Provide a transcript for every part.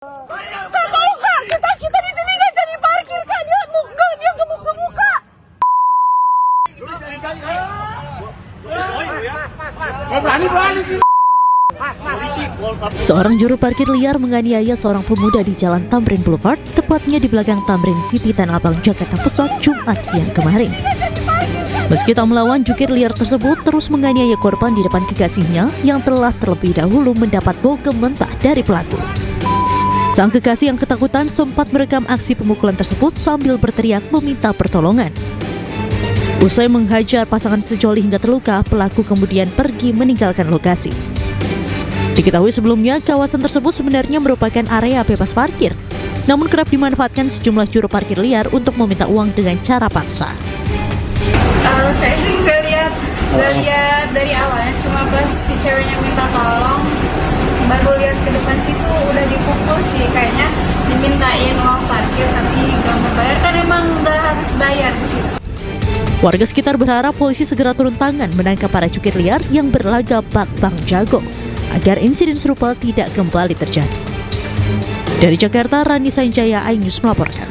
Tak tahu kak, kita di sini nggak jadi parkir kan, dia gemuk-gemuka. Seorang juru parkir liar menganiaya seorang pemuda di Jalan Tamrin Boulevard, tepatnya di belakang Tamrin City Tanah Abang, Jakarta Pusat, Jumat siang kemarin. Meski tak melawan, jukir liar tersebut terus menganiaya korban di depan kekasihnya yang telah terlebih dahulu mendapat bogem mentah dari pelaku. Sang kekasih yang ketakutan sempat merekam aksi pemukulan tersebut sambil berteriak meminta pertolongan. Usai menghajar pasangan sejoli hingga terluka, pelaku kemudian pergi meninggalkan lokasi. Diketahui sebelumnya, kawasan tersebut sebenarnya merupakan area bebas parkir, namun kerap dimanfaatkan sejumlah juru parkir liar untuk meminta uang dengan cara paksa. Saya sih nggak lihat dari awalnya, cuma pas si ceweknya minta tolong, baru lihat ke depan situ udah dipukul sih, kayaknya dimintain uang parkir tapi nggak mau bayar, kan emang nggak harus bayar di situ. Warga sekitar berharap polisi segera turun tangan menangkap para cukir liar yang berlaga bak-bang jago, agar insiden serupa tidak kembali terjadi. Dari Jakarta, Rani Sanjaya, iNews melaporkan.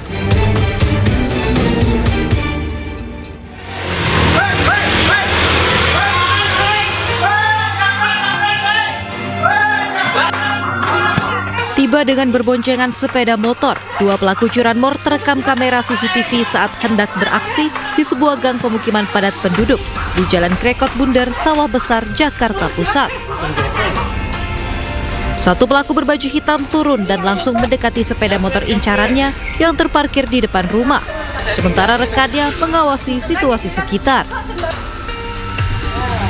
Tiba dengan berboncengan sepeda motor, dua pelaku curanmor terekam kamera CCTV saat hendak beraksi di sebuah gang pemukiman padat penduduk di Jalan Krekot Bunder, Sawah Besar, Jakarta Pusat. Satu pelaku berbaju hitam turun dan langsung mendekati sepeda motor incarannya yang terparkir di depan rumah, sementara rekannya mengawasi situasi sekitar.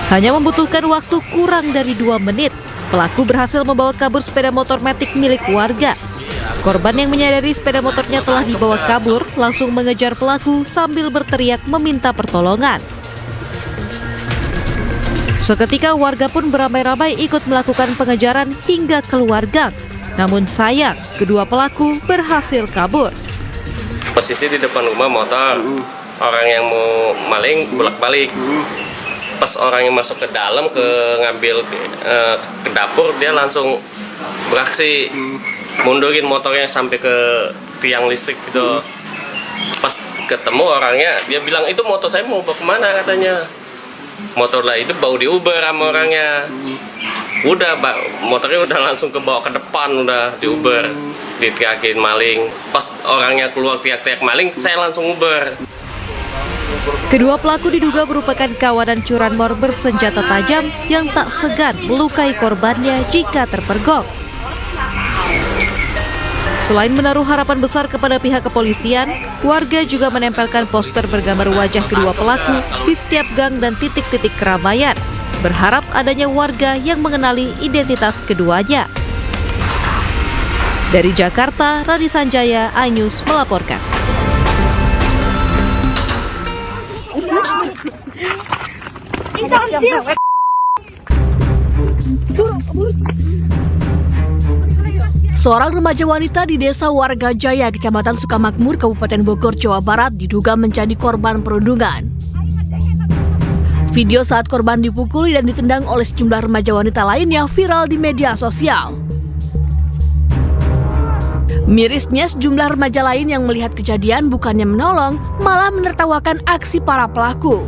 Hanya membutuhkan waktu kurang dari 2 menit, pelaku berhasil membawa kabur sepeda motor Matic milik warga. Korban yang menyadari sepeda motornya telah dibawa kabur langsung mengejar pelaku sambil berteriak meminta pertolongan. Seketika warga pun beramai-ramai ikut melakukan pengejaran hingga keluar gang. Namun sayang, kedua pelaku berhasil kabur. Posisi di depan rumah motor, orang yang mau maling bolak-balik. Pas orang yang masuk ke dalam ngambil ke dapur, dia langsung beraksi mundurin motornya sampai ke tiang listrik gitu. Pas ketemu orangnya, dia bilang itu motor saya mau bawa kemana katanya. Motor lah itu bau diuber sama orangnya. Udah motornya udah langsung kebawa ke depan, udah diuber, diteriakin maling. Pas orangnya keluar teriak-teriak maling, saya langsung uber. Kedua pelaku diduga merupakan kawanan curanmor bersenjata tajam yang tak segan melukai korbannya jika terpergok. Selain menaruh harapan besar kepada pihak kepolisian, warga juga menempelkan poster bergambar wajah kedua pelaku di setiap gang dan titik-titik keramaian, berharap adanya warga yang mengenali identitas keduanya. Dari Jakarta, Rani Sanjaya, iNews melaporkan. Seorang remaja wanita di Desa Warga Jaya, Kecamatan Sukamakmur, Kabupaten Bogor, Jawa Barat diduga menjadi korban perundungan. Video saat korban dipukuli dan ditendang oleh sejumlah remaja wanita lainnya viral di media sosial. Mirisnya, sejumlah remaja lain yang melihat kejadian bukannya menolong, malah menertawakan aksi para pelaku.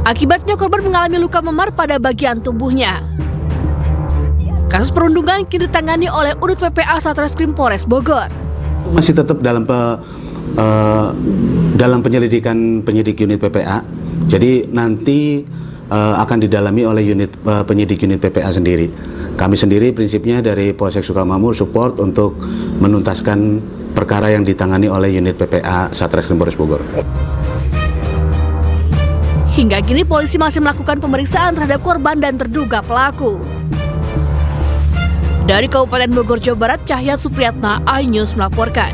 Akibatnya korban mengalami luka memar pada bagian tubuhnya. Kasus perundungan kini ditangani oleh Unit PPA Satreskrim Polres Bogor. Masih tetap dalam penyelidikan penyidik unit PPA. Jadi nanti akan didalami oleh penyidik unit PPA sendiri. Kami sendiri prinsipnya dari Polsek Sukamakmur support untuk menuntaskan perkara yang ditangani oleh unit PPA Satreskrim Polres Bogor. Hingga kini polisi masih melakukan pemeriksaan terhadap korban dan terduga pelaku. Dari Kabupaten Bogor, Jawa Barat, Cahyat Supriyatna, iNews melaporkan.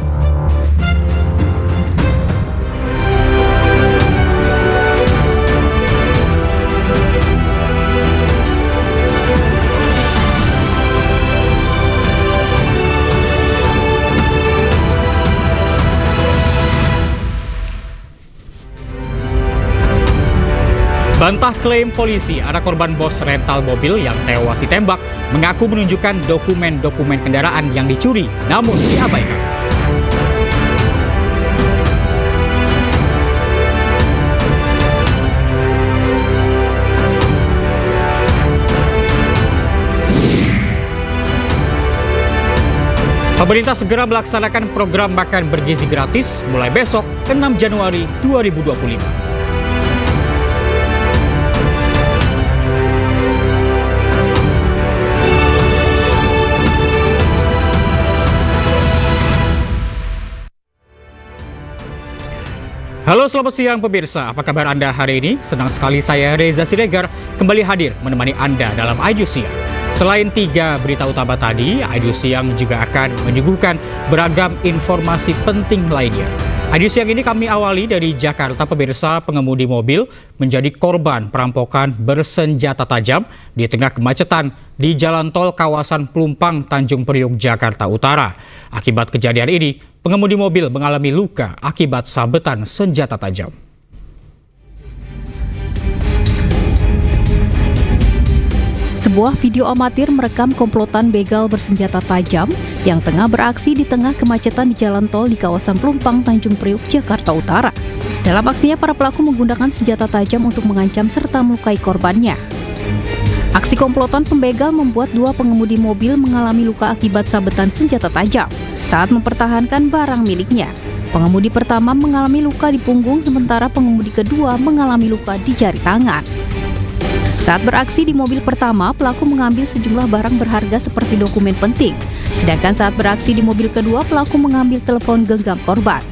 Membantah klaim polisi, anak korban bos rental mobil yang tewas ditembak mengaku menunjukkan dokumen-dokumen kendaraan yang dicuri namun diabaikan. Pemerintah segera melaksanakan program makan bergizi gratis mulai besok 6 Januari 2025. Halo, selamat siang pemirsa. Apa kabar Anda hari ini? Senang sekali saya Reza Siregar kembali hadir menemani Anda dalam iNews Siang. Selain 3 berita utama tadi, iNews Siang juga akan menyuguhkan beragam informasi penting lainnya. iNews Siang ini kami awali dari Jakarta. Pemirsa, pengemudi mobil menjadi korban perampokan bersenjata tajam di tengah kemacetan di jalan tol kawasan Pelumpang, Tanjung Priok, Jakarta Utara. Akibat kejadian ini, pengemudi mobil mengalami luka akibat sabetan senjata tajam. Sebuah video amatir merekam komplotan begal bersenjata tajam yang tengah beraksi di tengah kemacetan di jalan tol di kawasan Pelumpang, Tanjung Priok, Jakarta Utara. Dalam aksinya, para pelaku menggunakan senjata tajam untuk mengancam serta melukai korbannya. Aksi komplotan pembegal membuat 2 pengemudi mobil mengalami luka akibat sabetan senjata tajam saat mempertahankan barang miliknya. Pengemudi pertama mengalami luka di punggung, sementara pengemudi kedua mengalami luka di jari tangan. Saat beraksi di mobil pertama, pelaku mengambil sejumlah barang berharga seperti dokumen penting. Sedangkan saat beraksi di mobil kedua, pelaku mengambil telepon genggam korban.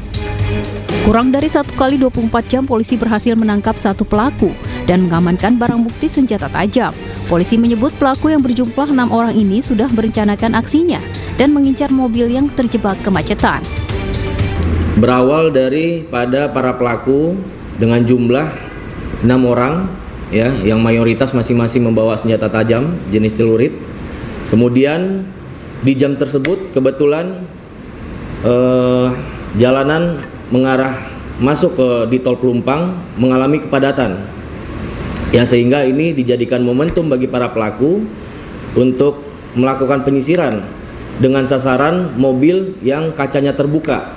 Kurang dari 1 kali 24 jam, polisi berhasil menangkap 1 pelaku dan mengamankan barang bukti senjata tajam. Polisi menyebut pelaku yang berjumlah 6 orang ini sudah merencanakan aksinya dan mengincar mobil yang terjebak kemacetan. Berawal dari pada para pelaku dengan jumlah 6 orang, ya, yang mayoritas masing-masing membawa senjata tajam jenis celurit. Kemudian di jam tersebut kebetulan jalanan mengarah masuk ke di tol Pelumpang mengalami kepadatan, ya, sehingga ini dijadikan momentum bagi para pelaku untuk melakukan penyisiran dengan sasaran mobil yang kacanya terbuka.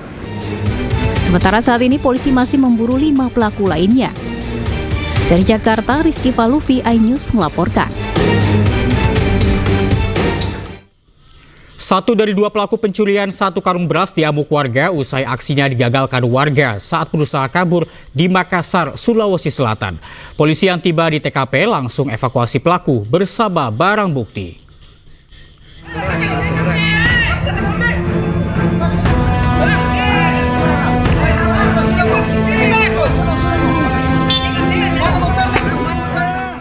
Sementara saat ini polisi masih memburu 5 pelaku lainnya. Dari Jakarta, Rizky Falufi, iNews melaporkan. 1 dari 2 pelaku pencurian 1 karung beras diamuk warga usai aksinya digagalkan warga saat berusaha kabur di Makassar, Sulawesi Selatan. Polisi yang tiba di TKP langsung evakuasi pelaku bersama barang bukti.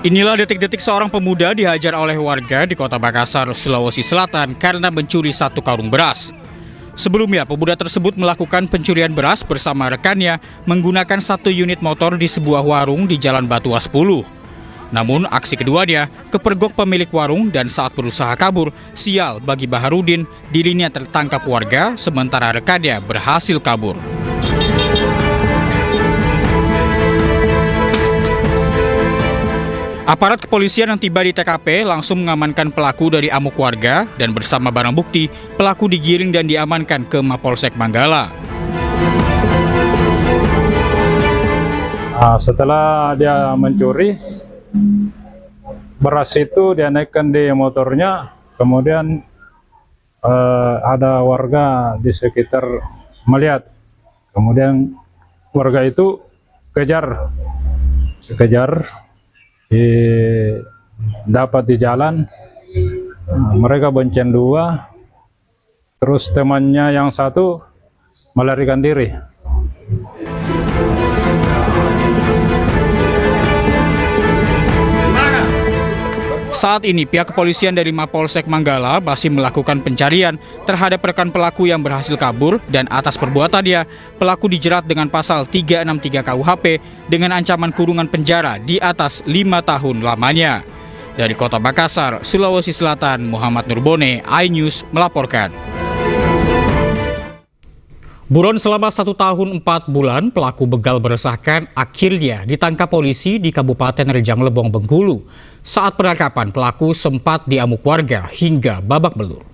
Inilah detik-detik seorang pemuda dihajar oleh warga di kota Makassar, Sulawesi Selatan karena mencuri 1 karung beras. Sebelumnya, pemuda tersebut melakukan pencurian beras bersama rekannya menggunakan 1 unit motor di sebuah warung di Jalan Batua 10. Namun, aksi keduanya kepergok pemilik warung dan saat berusaha kabur, sial bagi Baharudin, dirinya tertangkap warga sementara rekannya berhasil kabur. Aparat kepolisian yang tiba di TKP langsung mengamankan pelaku dari amuk warga dan bersama barang bukti, pelaku digiring dan diamankan ke Mapolsek Manggala. Setelah dia mencuri beras itu, dia naikkan di motornya, kemudian ada warga di sekitar melihat, kemudian warga itu kejar. Dapat di jalan, mereka bonceng 2, terus temannya yang 1 melarikan diri. Saat ini pihak kepolisian dari Mapolsek Manggala masih melakukan pencarian terhadap rekan pelaku yang berhasil kabur, dan atas perbuatannya pelaku dijerat dengan pasal 363 KUHP dengan ancaman kurungan penjara di atas 5 tahun lamanya. Dari Kota Makassar, Sulawesi Selatan, Muhammad Nurbone, iNews melaporkan. Buron selama 1 tahun 4 bulan, pelaku begal meresahkan akhirnya ditangkap polisi di Kabupaten Rejang Lebong, Bengkulu. Saat penangkapan, pelaku sempat diamuk warga hingga babak belur.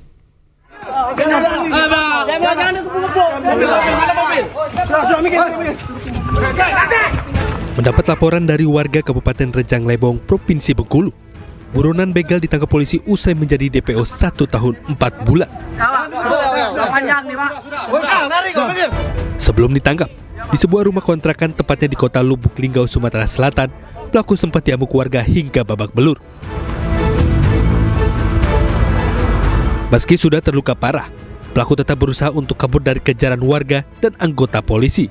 Mendapat laporan dari warga Kabupaten Rejang Lebong, Provinsi Bengkulu, buronan begal ditangkap polisi usai menjadi DPO 1 tahun 4 bulan. Sebelum ditangkap, di sebuah rumah kontrakan tepatnya di kota Lubuk Linggau, Sumatera Selatan, pelaku sempat diamuk warga hingga babak belur. Meski sudah terluka parah, pelaku tetap berusaha untuk kabur dari kejaran warga dan anggota polisi.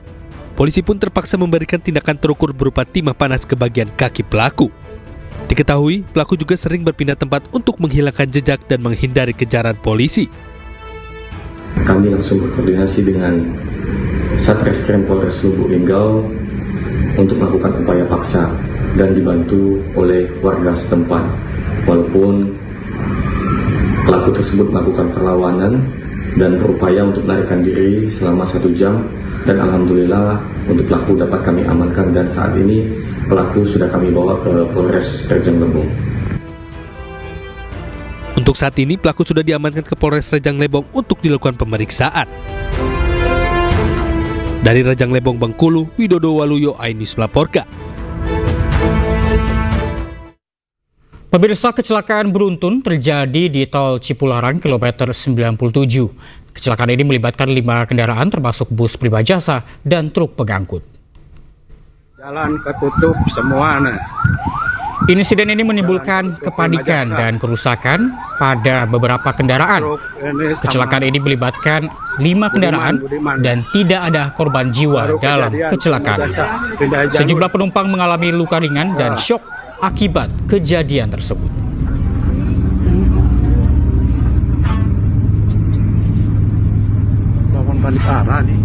Polisi pun terpaksa memberikan tindakan terukur berupa timah panas ke bagian kaki pelaku. Diketahui, pelaku juga sering berpindah tempat untuk menghilangkan jejak dan menghindari kejaran polisi. Kami langsung berkoordinasi dengan Satreskrim Polres Lubuk Linggau untuk melakukan upaya paksa dan dibantu oleh warga setempat. Walaupun pelaku tersebut melakukan perlawanan dan berupaya untuk melarikan diri selama 1 jam, dan alhamdulillah untuk pelaku dapat kami amankan, dan saat ini pelaku sudah kami bawa ke Polres Rejang Lebong. Untuk saat ini, pelaku sudah diamankan ke Polres Rejang Lebong untuk dilakukan pemeriksaan. Dari Rejang Lebong, Bengkulu, Widodo Waluyo, iNews melaporkan. Pemirsa, kecelakaan beruntun terjadi di Tol Cipularang kilometer 97. Kecelakaan ini melibatkan 5 kendaraan termasuk bus pribajasa dan truk pengangkut. Jalan ketutup semua. Insiden ini menimbulkan kepanikan dan kerusakan pada beberapa kendaraan. Kecelakaan ini melibatkan 5 kendaraan dan tidak ada korban jiwa dalam kecelakaan. Sejumlah penumpang mengalami luka ringan dan syok akibat kejadian tersebut. Lawan balik arah nih.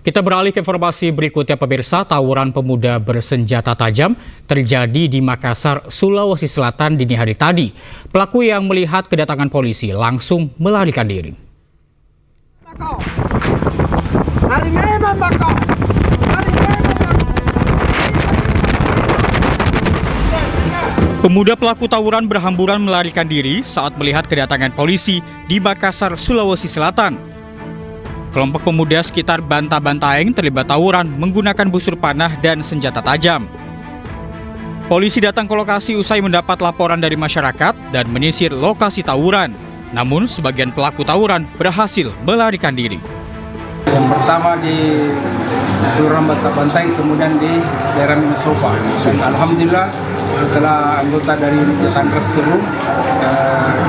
Kita beralih ke informasi berikutnya, pemirsa. Tawuran pemuda bersenjata tajam terjadi di Makassar, Sulawesi Selatan dini hari tadi. Pelaku yang melihat kedatangan polisi langsung melarikan diri. Pemuda pelaku tawuran berhamburan melarikan diri saat melihat kedatangan polisi di Makassar, Sulawesi Selatan. Kelompok pemuda sekitar Banta-Bantaeng terlibat tawuran menggunakan busur panah dan senjata tajam. Polisi datang ke lokasi usai mendapat laporan dari masyarakat dan menyisir lokasi tawuran. Namun, sebagian pelaku tawuran berhasil melarikan diri. Yang pertama di Kelurahan Banta-Bantaeng, kemudian di daerah Minasopa. Dan alhamdulillah setelah anggota dari Sankes turun,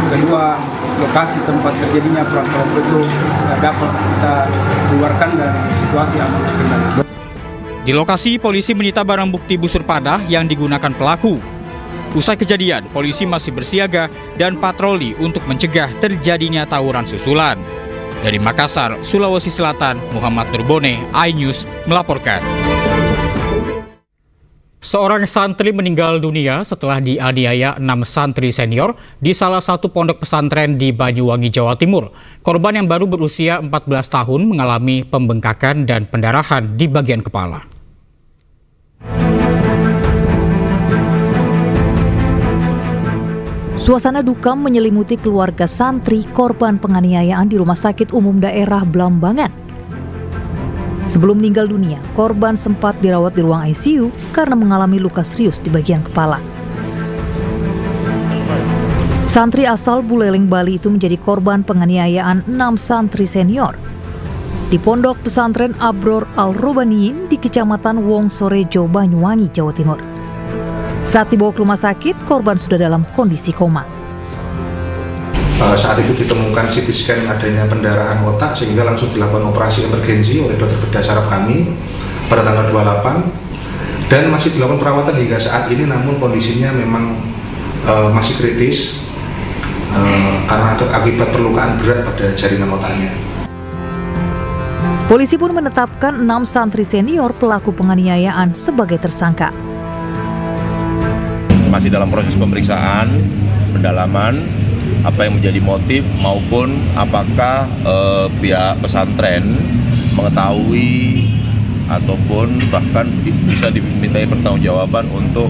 kedua lokasi tempat terjadinya kelompok itu dapat kita keluarkan dari situasi aman terkendali. Di lokasi, polisi menyita barang bukti busur panah yang digunakan pelaku. Usai kejadian, polisi masih bersiaga dan patroli untuk mencegah terjadinya tawuran susulan. Dari Makassar, Sulawesi Selatan, Muhammad Nurbone, iNews melaporkan. Seorang santri meninggal dunia setelah dianiaya 6 santri senior di salah satu pondok pesantren di Banyuwangi, Jawa Timur. Korban yang baru berusia 14 tahun mengalami pembengkakan dan pendarahan di bagian kepala. Suasana duka menyelimuti keluarga santri korban penganiayaan di Rumah Sakit Umum Daerah Blambangan. Sebelum meninggal dunia, korban sempat dirawat di ruang ICU karena mengalami luka serius di bagian kepala. Santri asal Buleleng, Bali itu menjadi korban penganiayaan 6 santri senior di Pondok Pesantren Abror Al-Rubaniyin di Kecamatan Wongsorejo, Banyuwangi, Jawa Timur. Saat dibawa ke rumah sakit, korban sudah dalam kondisi koma. Saat itu ditemukan CT scan adanya pendarahan otak sehingga langsung dilakukan operasi emergensi oleh dokter bedah saraf kami pada tanggal 28 dan masih dilakukan perawatan hingga saat ini, namun kondisinya memang masih kritis karena akibat perlukaan berat pada jaringan otaknya. Polisi pun menetapkan 6 santri senior pelaku penganiayaan sebagai tersangka. Masih dalam proses pemeriksaan, pendalaman, apa yang menjadi motif maupun apakah pihak pesantren mengetahui ataupun bahkan bisa dimintai pertanggungjawaban untuk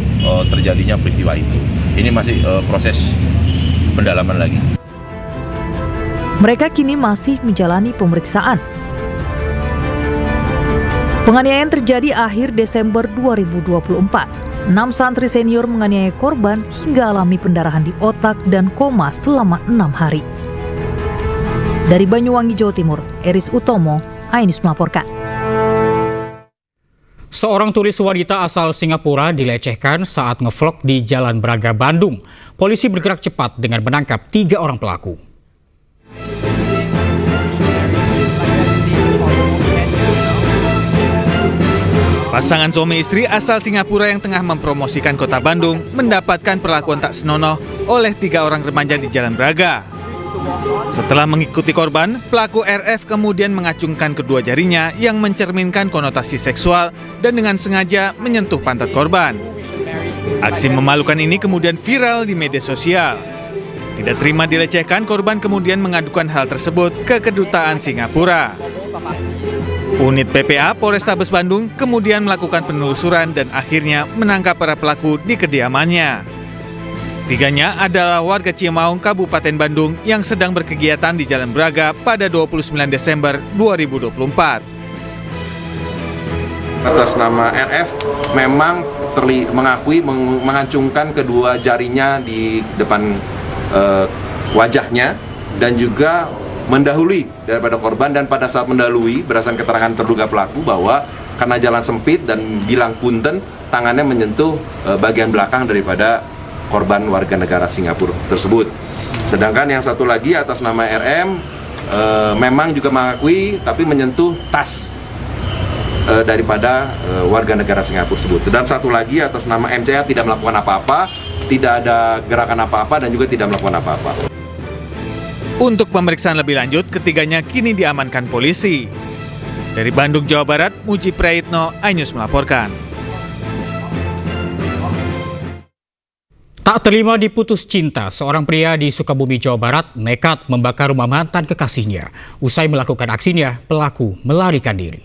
terjadinya peristiwa itu. Ini masih proses pendalaman lagi. Mereka kini masih menjalani pemeriksaan. Penganiayaan terjadi akhir Desember 2024. 6 santri senior menganiaya korban hingga alami pendarahan di otak dan koma selama 6 hari. Dari Banyuwangi, Jawa Timur, Eris Utomo, iNews melaporkan. Seorang turis wanita asal Singapura dilecehkan saat ngevlog di Jalan Braga, Bandung. Polisi bergerak cepat dengan menangkap 3 orang pelaku. Pasangan suami istri asal Singapura yang tengah mempromosikan kota Bandung mendapatkan perlakuan tak senonoh oleh 3 orang remaja di Jalan Braga. Setelah mengikuti korban, pelaku RF kemudian mengacungkan kedua jarinya yang mencerminkan konotasi seksual dan dengan sengaja menyentuh pantat korban. Aksi memalukan ini kemudian viral di media sosial. Tidak terima dilecehkan, korban kemudian mengadukan hal tersebut ke Kedutaan Singapura. Unit PPA Polrestabes Bandung kemudian melakukan penelusuran dan akhirnya menangkap para pelaku di kediamannya. 3-nya adalah warga Cimaung, Kabupaten Bandung yang sedang berkegiatan di Jalan Braga pada 29 Desember 2024. Atas nama RF memang mengakui mengacungkan kedua jarinya di depan wajahnya dan juga mendahului daripada korban, dan pada saat mendahului berdasarkan keterangan terduga pelaku bahwa karena jalan sempit dan bilang punten, tangannya menyentuh bagian belakang daripada korban warga negara Singapura tersebut. Sedangkan yang satu lagi atas nama RM memang juga mengakui tapi menyentuh tas daripada warga negara Singapura tersebut. Dan satu lagi atas nama MCA tidak melakukan apa-apa, tidak ada gerakan apa-apa dan juga tidak melakukan apa-apa. Untuk pemeriksaan lebih lanjut, ketiganya kini diamankan polisi. Dari Bandung, Jawa Barat, Muji Prayitno, iNews melaporkan. Tak terima diputus cinta, seorang pria di Sukabumi, Jawa Barat nekat membakar rumah mantan kekasihnya. Usai melakukan aksinya, pelaku melarikan diri.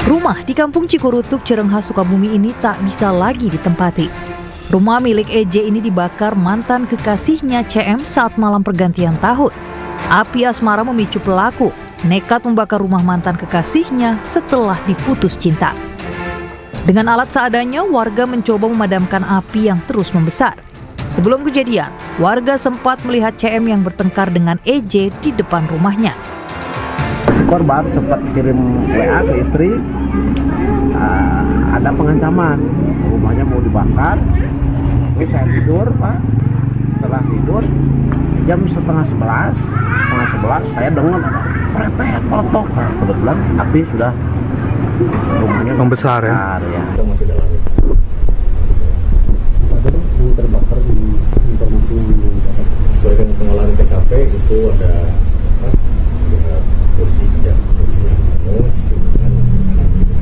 Rumah di Kampung Cikurutuk, Cirenghas, Sukabumi ini tak bisa lagi ditempati. Rumah milik EJ ini dibakar mantan kekasihnya CM saat malam pergantian tahun. Api asmara memicu pelaku nekat membakar rumah mantan kekasihnya setelah diputus cinta. Dengan alat seadanya, warga mencoba memadamkan api yang terus membesar. Sebelum kejadian, warga sempat melihat CM yang bertengkar dengan EJ di depan rumahnya. Korban sempat kirim WA ke istri, ada pengancaman, rumahnya mau dibakar. Terus saya tidur, Pak. Setelah tidur, jam setengah 11 saya dengar ada prepet, peletok. Nah, kebetulan api sudah rumahnya membesar ya. Terbakar di informasi yang didapat berdasarkan pengolahan TKP itu ada kursi yang hangus dengan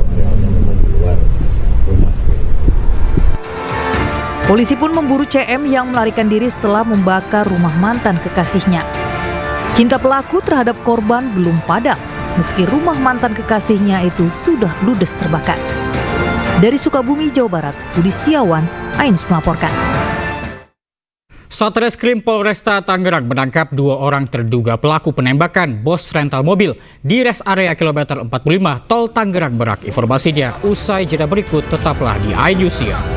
arealnya memang di luar rumah. Polisi pun memburu CM yang melarikan diri setelah membakar rumah mantan kekasihnya. Cinta pelaku terhadap korban belum padam, meski rumah mantan kekasihnya itu sudah ludes terbakar. Dari Sukabumi, Jawa Barat, Budi Setiawan, iNews melaporkan. Satreskrim Polresta Tangerang menangkap 2 orang terduga pelaku penembakan bos rental mobil di res area kilometer 45 Tol Tangerang Merak. Informasinya usai jeda berikut, tetaplah di iNews Siang.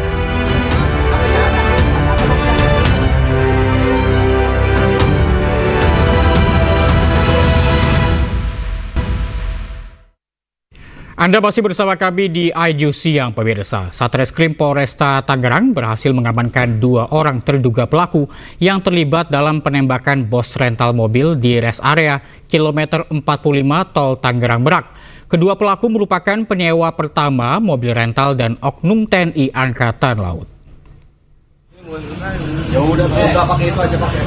Anda masih bersama kami di iNews Siang, pemirsa. Satreskrim Polresta Tangerang berhasil mengamankan 2 orang terduga pelaku yang terlibat dalam penembakan bos rental mobil di res area kilometer 45 Tol Tangerang Merak. Kedua pelaku merupakan penyewa pertama mobil rental dan oknum TNI Angkatan Laut. Ya udah pakai itu aja pakai.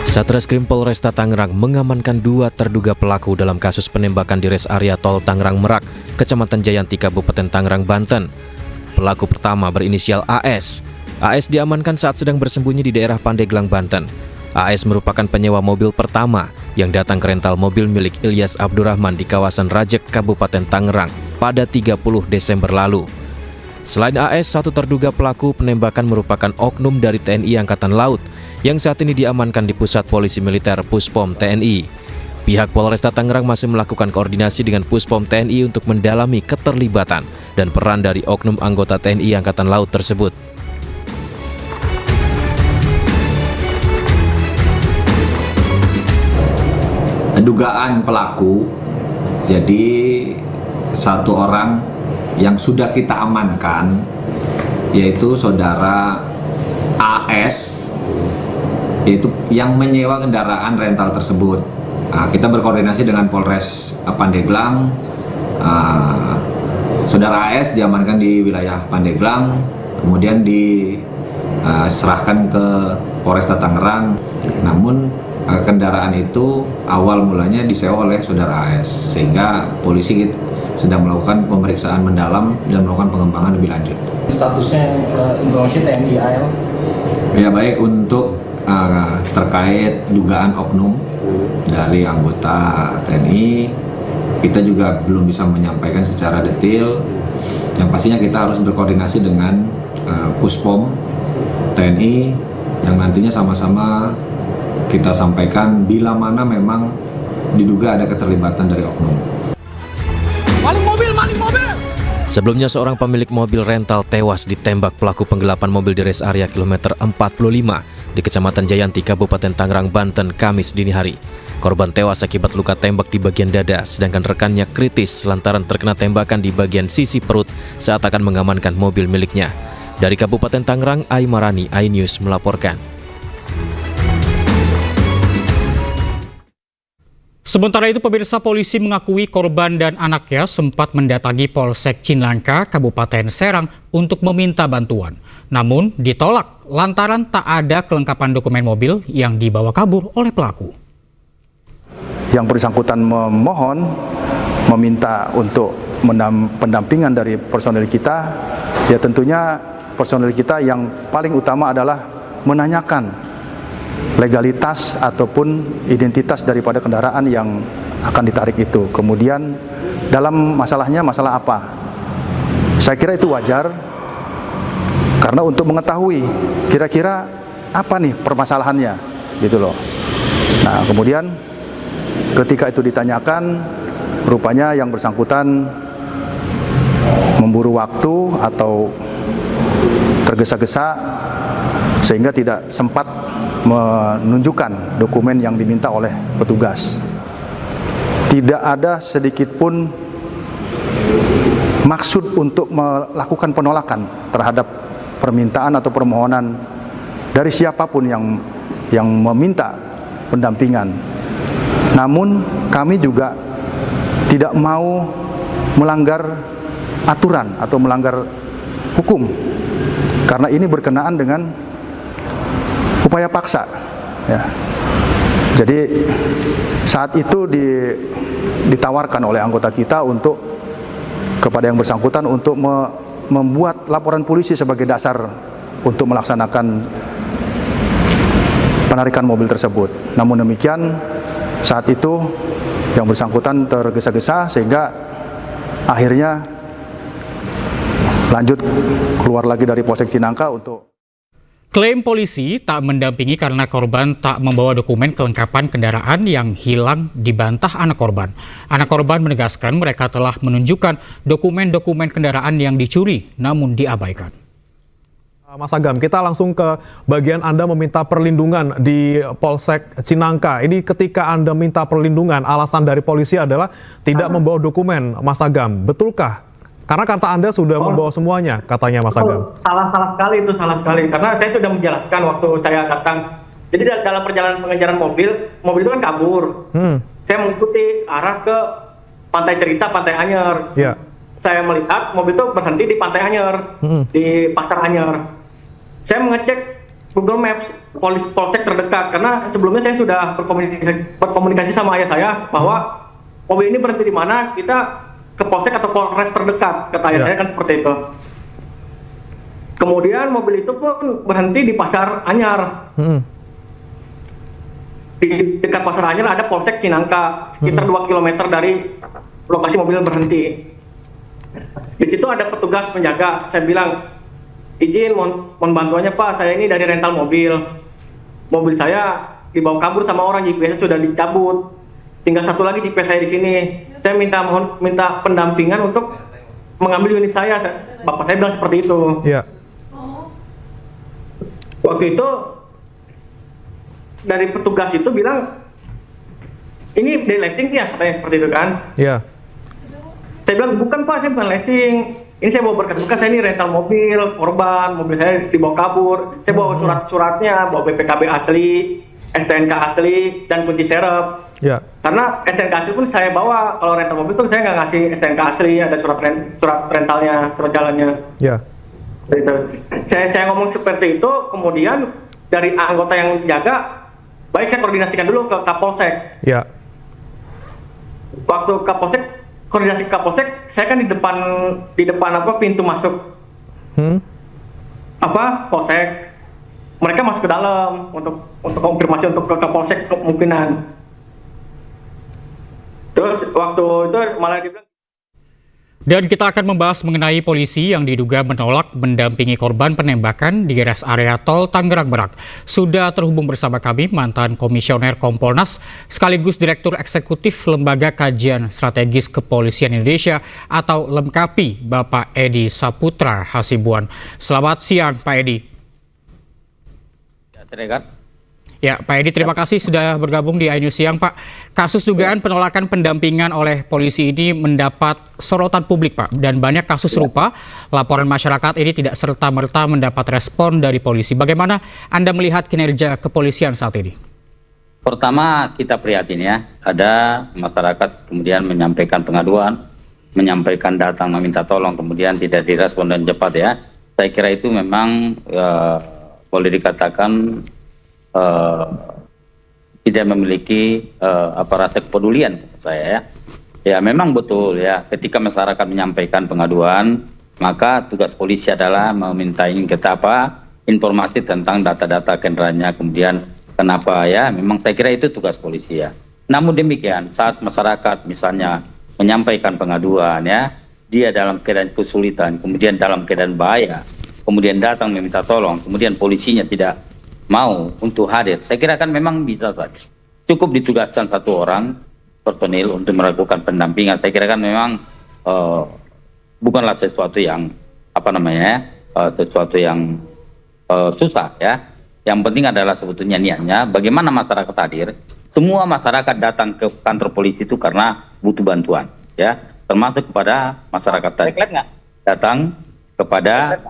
Satreskrim Polresta Tangerang mengamankan 2 terduga pelaku dalam kasus penembakan di res area tol Tangerang Merak, Kecamatan Jayanti, Kabupaten Tangerang, Banten. Pelaku pertama berinisial AS. AS diamankan saat sedang bersembunyi di daerah Pandeglang, Banten. AS merupakan penyewa mobil pertama yang datang ke rental mobil milik Ilyas Abdurrahman di kawasan Rajek, Kabupaten Tangerang pada 30 Desember lalu. Selain AS, satu terduga pelaku penembakan merupakan oknum dari TNI Angkatan Laut yang saat ini diamankan di Pusat Polisi Militer Puspom TNI. Pihak Polresta Tangerang masih melakukan koordinasi dengan Puspom TNI untuk mendalami keterlibatan dan peran dari oknum anggota TNI Angkatan Laut tersebut. Dugaan pelaku, jadi satu orang yang sudah kita amankan, yaitu saudara AS, yaitu yang menyewa kendaraan rental tersebut. Nah, kita berkoordinasi dengan Polres Pandeglang. Saudara AS diamankan di wilayah Pandeglang, kemudian diserahkan ke Polresta Tangerang. Namun kendaraan itu awal mulanya disewa oleh saudara AS, sehingga polisi sedang melakukan pemeriksaan mendalam dan melakukan pengembangan lebih lanjut. Statusnya informasi TNI AL? Ya, baik untuk terkait dugaan oknum dari anggota TNI, kita juga belum bisa menyampaikan secara detail. Yang pastinya kita harus berkoordinasi dengan Puspom TNI yang nantinya sama-sama kita sampaikan bila mana memang diduga ada keterlibatan dari oknum. Maling mobil! Sebelumnya seorang pemilik mobil rental tewas ditembak pelaku penggelapan mobil di res area kilometer 45 di Kecamatan Jayanti, Kabupaten Tangerang, Banten, Kamis dini hari. Korban tewas akibat luka tembak di bagian dada, sedangkan rekannya kritis lantaran terkena tembakan di bagian sisi perut saat akan mengamankan mobil miliknya. Dari Kabupaten Tangerang, Aimarani, iNews melaporkan. Sementara itu, pemirsa, polisi mengakui korban dan anaknya sempat mendatangi Polsek Cinangka, Kabupaten Serang untuk meminta bantuan. Namun ditolak lantaran tak ada kelengkapan dokumen mobil yang dibawa kabur oleh pelaku. Yang bersangkutan memohon, meminta untuk pendampingan dari personel kita, ya tentunya personel kita yang paling utama adalah menanyakan legalitas ataupun identitas daripada kendaraan yang akan ditarik itu. Kemudian dalam masalahnya masalah apa? Saya kira itu wajar karena untuk mengetahui kira-kira apa nih permasalahannya, gitu loh. Nah, kemudian ketika itu ditanyakan, rupanya yang bersangkutan memburu waktu atau tergesa-gesa sehingga tidak sempat menunjukkan dokumen yang diminta oleh petugas. Tidak ada sedikit pun maksud untuk melakukan penolakan terhadap permintaan atau permohonan dari siapapun yang meminta pendampingan. Namun kami juga tidak mau melanggar aturan atau melanggar hukum, karena ini berkenaan dengan upaya paksa, ya. Jadi saat itu ditawarkan oleh anggota kita untuk kepada yang bersangkutan untuk membuat laporan polisi sebagai dasar untuk melaksanakan penarikan mobil tersebut. Namun demikian saat itu yang bersangkutan tergesa-gesa sehingga akhirnya lanjut keluar lagi dari Polsek Cinangka untuk. Klaim polisi tak mendampingi karena korban tak membawa dokumen kelengkapan kendaraan yang hilang dibantah anak korban. Anak korban menegaskan mereka telah menunjukkan dokumen-dokumen kendaraan yang dicuri namun diabaikan. Mas Agam, kita langsung ke bagian Anda meminta perlindungan di Polsek Cinangka. Ini ketika Anda minta perlindungan, alasan dari polisi adalah tidak membawa dokumen, Mas Agam. Betulkah? Karena kata Anda sudah membawa semuanya, katanya Mas Agam. Salah sekali itu, salah sekali. Karena saya sudah menjelaskan waktu saya datang. Jadi dalam perjalanan pengejaran mobil itu kan kabur. Saya mengikuti arah ke Pantai Cerita, Pantai Anyer. Yeah. Saya melihat mobil itu berhenti di Pantai Anyer, di Pasar Anyer. saya mengecek Google Maps polsek terdekat karena sebelumnya saya sudah berkomunikasi sama ayah saya bahwa mobil ini berhenti di mana, kita ke polsek atau polres terdekat, kata ayah saya kan seperti itu. Kemudian mobil itu pun berhenti di Pasar Anyar. Di dekat Pasar Anyar ada polsek Cinangka, sekitar 2 km dari lokasi mobil berhenti. Di situ ada petugas penjaga. Saya bilang, izin mohon bantuannya Pak, saya ini dari rental mobil. Mobil saya dibawa kabur sama orang, GPS sudah dicabut. Tinggal satu lagi GPS saya di sini. Saya minta pendampingan untuk mengambil unit saya. Bapak saya bilang seperti itu. Iya. Waktu itu dari petugas itu bilang, ini dari leasing ya, katanya seperti itu kan. Iya. Saya bilang, bukan Pak, saya bukan leasing. Ini saya bawa berkas-berkas, saya ini rental mobil, korban, mobil saya dibawa kabur. Saya bawa surat-suratnya, bawa BPKB asli, STNK asli, dan kunci serep. Ya. Karena STNK asli pun saya bawa, kalau rental mobil tuh saya nggak ngasih STNK asli, ada surat rentalnya, surat jalannya. Ya. Saya ngomong seperti itu, kemudian dari anggota yang jaga, baik saya koordinasikan dulu ke Kapolsek. Ya. Waktu koordinasi Kapolsek, saya kan di depan apa pintu masuk Polsek. Mereka masuk ke dalam untuk konfirmasi untuk ke Kapolsek kemungkinan. Terus waktu itu malah dibilang. Dan kita akan membahas mengenai polisi yang diduga menolak mendampingi korban penembakan di rest area tol Tangerang Merak. Sudah terhubung bersama kami mantan Komisioner Kompolnas sekaligus Direktur Eksekutif Lembaga Kajian Strategis Kepolisian Indonesia atau LEMKAPI, Bapak Edi Saputra Hasibuan. Selamat siang Pak Edi. Ya, Pak Edi, terima kasih sudah bergabung di iNews Siang, Pak. Kasus dugaan penolakan pendampingan oleh polisi ini mendapat sorotan publik, Pak. Dan banyak kasus serupa, laporan masyarakat ini tidak serta-merta mendapat respon dari polisi. Bagaimana Anda melihat kinerja kepolisian saat ini? Pertama, kita prihatin ya. Ada masyarakat kemudian menyampaikan pengaduan, menyampaikan datang meminta tolong, kemudian tidak direspon dan cepat ya. Saya kira itu memang boleh dikatakan tidak memiliki rasa kepedulian saya ya. Ya memang betul ya, ketika masyarakat menyampaikan pengaduan, maka tugas polisi adalah memintai kita informasi tentang data-data kendaraannya, kemudian kenapa ya, memang saya kira itu tugas polisi ya. Namun demikian, saat masyarakat misalnya menyampaikan pengaduan ya, dia dalam keadaan kesulitan, kemudian dalam keadaan bahaya, kemudian datang meminta tolong, kemudian polisinya tidak mau untuk hadir, saya kira kan memang bisa saja. Cukup ditugaskan satu orang personil untuk melakukan pendampingan. Saya kira kan memang bukanlah sesuatu yang sesuatu yang susah ya. Yang penting adalah sebetulnya niatnya bagaimana masyarakat hadir. Semua masyarakat datang ke kantor polisi itu karena butuh bantuan ya, termasuk kepada masyarakat tadi datang kepada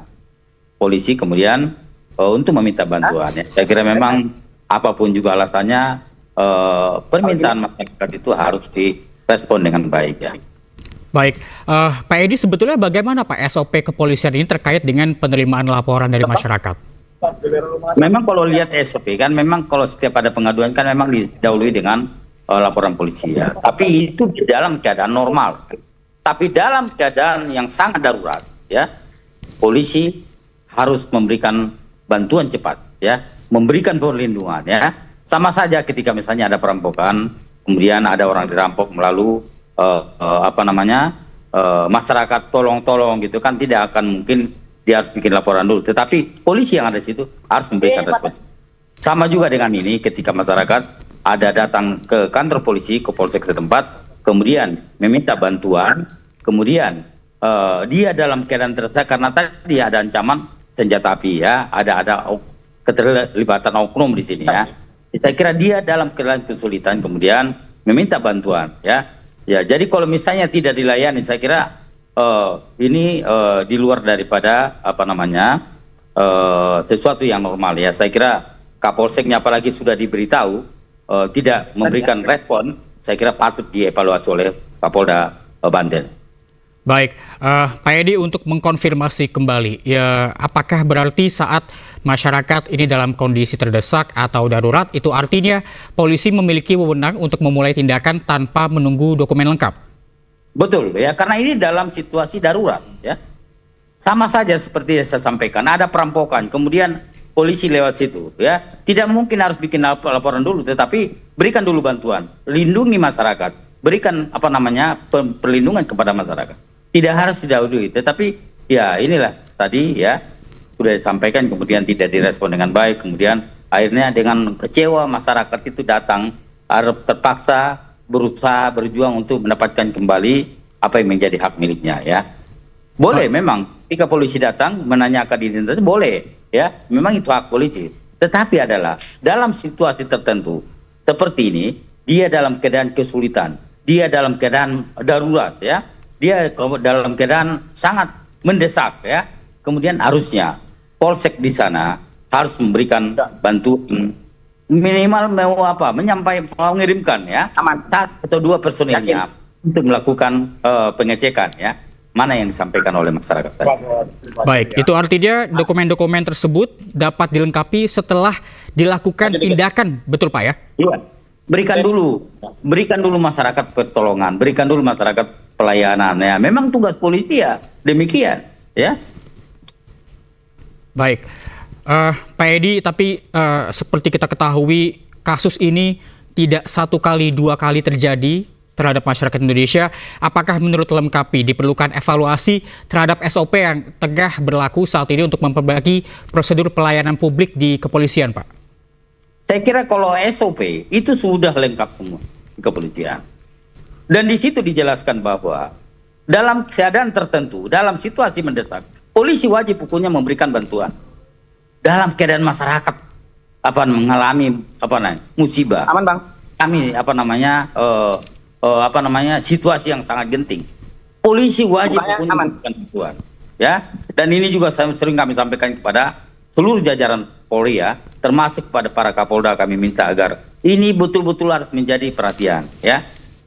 polisi kemudian untuk meminta bantuan ya. Saya kira memang apapun juga alasannya permintaan masyarakat itu harus direspon dengan baik ya. Baik, Pak Edi, sebetulnya bagaimana Pak SOP kepolisian ini terkait dengan penerimaan laporan dari masyarakat? Memang kalau lihat SOP kan memang kalau setiap ada pengaduan kan memang didahului dengan laporan polisi ya. Tapi itu di dalam keadaan normal. Tapi dalam keadaan yang sangat darurat ya, polisi harus memberikan bantuan cepat ya, memberikan perlindungan ya. Sama saja ketika misalnya ada perampokan, kemudian ada orang dirampok melalui masyarakat tolong-tolong gitu kan, tidak akan mungkin dia harus bikin laporan dulu, tetapi polisi yang ada di situ harus memberikan respon. Sama juga dengan ini, ketika masyarakat ada datang ke kantor polisi, ke polsek setempat, kemudian meminta bantuan, kemudian dia dalam keadaan terdesak karena tadi ada ancaman senjata api ya, ada keterlibatan oknum di sini ya. Saya kira dia dalam keadaan kesulitan kemudian meminta bantuan ya. Ya, jadi kalau misalnya tidak dilayani, saya kira ini di luar daripada sesuatu yang normal ya. Saya kira Kapolseknya apalagi sudah diberitahu tidak memberikan respon, saya kira patut dievaluasi oleh Kapolda Banten. Baik, Pak Edi, untuk mengkonfirmasi kembali, ya apakah berarti saat masyarakat ini dalam kondisi terdesak atau darurat, itu artinya polisi memiliki wewenang untuk memulai tindakan tanpa menunggu dokumen lengkap? Betul ya, karena ini dalam situasi darurat ya. Sama saja seperti yang saya sampaikan, ada perampokan, kemudian polisi lewat situ ya. Tidak mungkin harus bikin laporan dulu, tetapi berikan dulu bantuan, lindungi masyarakat, berikan perlindungan kepada masyarakat. Tidak harus didahului, tetapi ya inilah tadi ya sudah disampaikan, kemudian tidak direspon dengan baik, kemudian akhirnya dengan kecewa masyarakat itu datang, terpaksa berusaha berjuang untuk mendapatkan kembali apa yang menjadi hak miliknya ya. Boleh memang ketika polisi datang menanyakan identitas, boleh ya, memang itu hak polisi. Tetapi adalah dalam situasi tertentu seperti ini, dia dalam keadaan kesulitan, dia dalam keadaan darurat ya. Dia dalam keadaan sangat mendesak ya. Kemudian harusnya polsek di sana harus memberikan bantuan, minimal mengirimkan ya satu atau dua personilnya untuk melakukan pengecekan ya, mana yang disampaikan oleh masyarakat tadi. Baik, itu artinya dokumen-dokumen tersebut dapat dilengkapi setelah dilakukan tindakan, betul Pak ya? Iya. Berikan dulu masyarakat pertolongan, berikan dulu masyarakat pelayanan ya. Memang tugas polisi ya demikian ya. Baik, Pak Edi, tapi seperti kita ketahui kasus ini tidak satu kali, dua kali terjadi terhadap masyarakat Indonesia. Apakah menurut Lemkapi diperlukan evaluasi terhadap SOP yang tengah berlaku saat ini untuk memperbaiki prosedur pelayanan publik di kepolisian, Pak? Saya kira kalau SOP itu sudah lengkap semua di kepolisian. Dan di situ dijelaskan bahwa dalam keadaan tertentu, dalam situasi mendesak, polisi wajib hukumnya memberikan bantuan. Dalam keadaan masyarakat mengalami musibah. Aman, Bang. Kami situasi yang sangat genting. Polisi wajib hukumnya memberikan bantuan. Ya, dan ini juga sering kami sampaikan kepada seluruh jajaran Polri ya, termasuk kepada para Kapolda, kami minta agar ini betul-betul harus menjadi perhatian ya.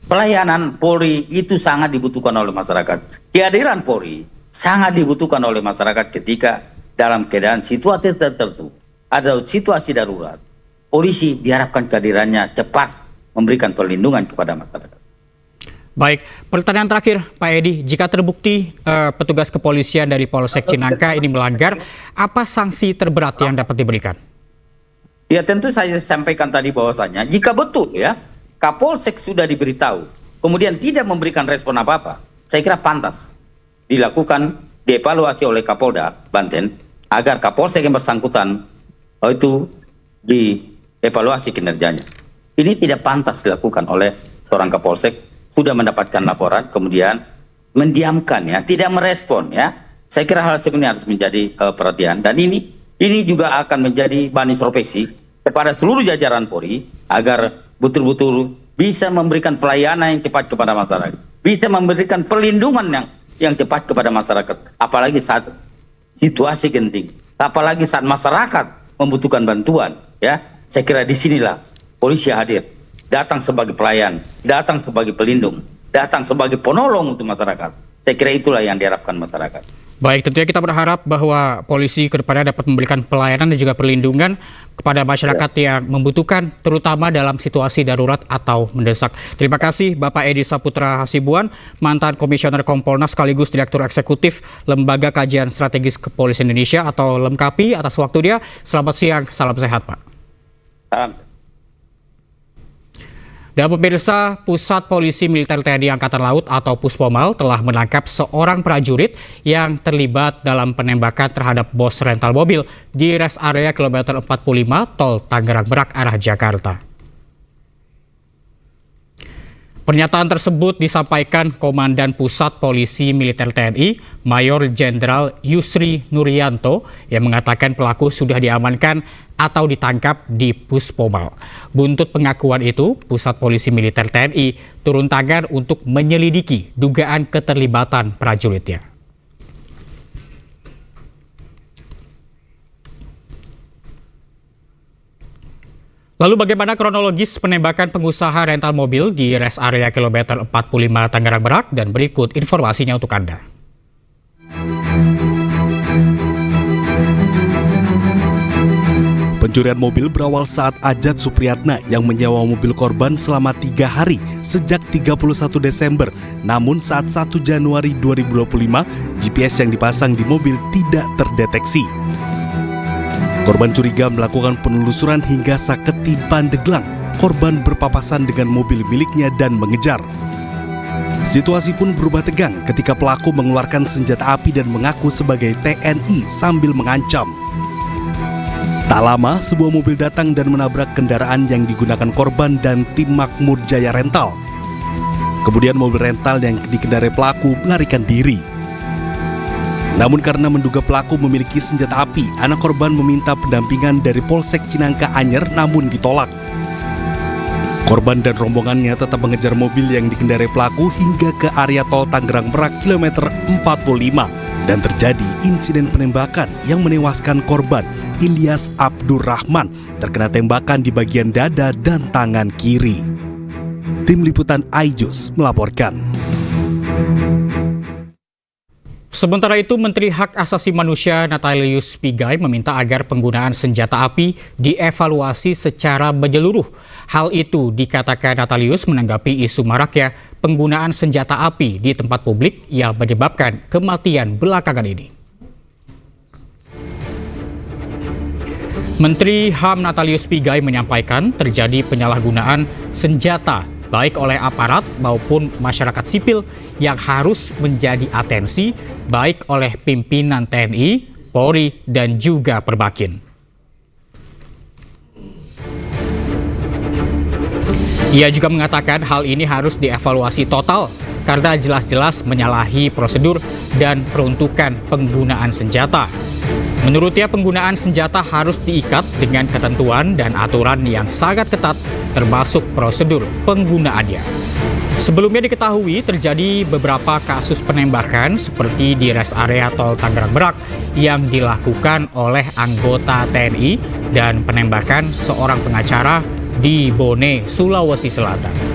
Pelayanan Polri itu sangat dibutuhkan oleh masyarakat. Kehadiran Polri sangat dibutuhkan oleh masyarakat ketika dalam keadaan situasi tertentu, ada situasi darurat. Polisi diharapkan kehadirannya cepat memberikan perlindungan kepada masyarakat. Baik, pertanyaan terakhir Pak Edi, jika terbukti petugas kepolisian dari Polsek Cinangka ini melanggar, apa sanksi terberat yang dapat diberikan? Ya tentu saya sampaikan tadi bahwasanya jika betul ya Kapolsek sudah diberitahu, kemudian tidak memberikan respon apa-apa, saya kira pantas dilakukan dievaluasi oleh Kapolda Banten agar Kapolsek yang bersangkutan itu dievaluasi kinerjanya. Ini tidak pantas dilakukan oleh seorang Kapolsek sudah mendapatkan laporan kemudian mendiamkan ya, tidak merespon ya. Saya kira hal seperti ini harus menjadi perhatian, dan ini juga akan menjadi bahan introspeksi kepada seluruh jajaran Polri agar betul-betul bisa memberikan pelayanan yang cepat kepada masyarakat, bisa memberikan perlindungan yang cepat kepada masyarakat, apalagi saat situasi genting, apalagi saat masyarakat membutuhkan bantuan ya. Saya kira disinilah polisi hadir, datang sebagai pelayan, datang sebagai pelindung, datang sebagai penolong untuk masyarakat. Saya kira itulah yang diharapkan masyarakat. Baik, tentunya kita berharap bahwa polisi ke depannya dapat memberikan pelayanan dan juga perlindungan kepada masyarakat yang membutuhkan, terutama dalam situasi darurat atau mendesak. Terima kasih Bapak Edi Saputra Hasibuan, mantan Komisioner Kompolnas sekaligus Direktur Eksekutif Lembaga Kajian Strategis Kepolisian Indonesia atau Lemkapi, atas waktunya. Selamat siang, salam sehat Pak. Salam sehat. Dan pemirsa, Pusat Polisi Militer TNI Angkatan Laut atau Puspomal telah menangkap seorang prajurit yang terlibat dalam penembakan terhadap bos rental mobil di res area kilometer 45 Tol Tangerang Merak arah Jakarta. Pernyataan tersebut disampaikan Komandan Pusat Polisi Militer TNI, Mayor Jenderal Yusri Nuryanto, yang mengatakan pelaku sudah diamankan atau ditangkap di Puspomal. Buntut pengakuan itu, Pusat Polisi Militer TNI turun tangan untuk menyelidiki dugaan keterlibatan prajuritnya. Lalu bagaimana kronologis penembakan pengusaha rental mobil di rest area kilometer 45 Tangerang Merak, dan berikut informasinya untuk Anda. Pencurian mobil berawal saat Ajat Supriyatna yang menyewa mobil korban selama 3 hari sejak 31 Desember. Namun saat 1 Januari 2025, GPS yang dipasang di mobil tidak terdeteksi. Korban curiga melakukan penelusuran hingga Saketi Pandeglang. Korban berpapasan dengan mobil miliknya dan mengejar. Situasi pun berubah tegang ketika pelaku mengeluarkan senjata api dan mengaku sebagai TNI sambil mengancam. Tak lama, sebuah mobil datang dan menabrak kendaraan yang digunakan korban dan tim Makmur Jaya Rental. Kemudian mobil rental yang dikendarai pelaku melarikan diri. Namun karena menduga pelaku memiliki senjata api, anak korban meminta pendampingan dari Polsek Cinangka Anyer namun ditolak. Korban dan rombongannya tetap mengejar mobil yang dikendarai pelaku hingga ke area tol Tangerang Merak kilometer 45 dan terjadi insiden penembakan yang menewaskan korban Ilyas Abdurrahman terkena tembakan di bagian dada dan tangan kiri. Tim Liputan iJus melaporkan. Sementara itu, Menteri Hak Asasi Manusia Natalius Pigai meminta agar penggunaan senjata api dievaluasi secara menyeluruh. Hal itu dikatakan Natalius menanggapi isu maraknya penggunaan senjata api di tempat publik yang menyebabkan kematian belakangan ini. Menteri HAM Natalius Pigai menyampaikan terjadi penyalahgunaan senjata baik oleh aparat maupun masyarakat sipil yang harus menjadi atensi baik oleh pimpinan TNI, Polri, dan juga Perbakin. Ia juga mengatakan hal ini harus dievaluasi total karena jelas-jelas menyalahi prosedur dan peruntukan penggunaan senjata. Menurutnya, penggunaan senjata harus diikat dengan ketentuan dan aturan yang sangat ketat, termasuk prosedur penggunaannya. Sebelumnya diketahui terjadi beberapa kasus penembakan seperti di rest area tol Tangerang Merak yang dilakukan oleh anggota TNI dan penembakan seorang pengacara di Bone, Sulawesi Selatan.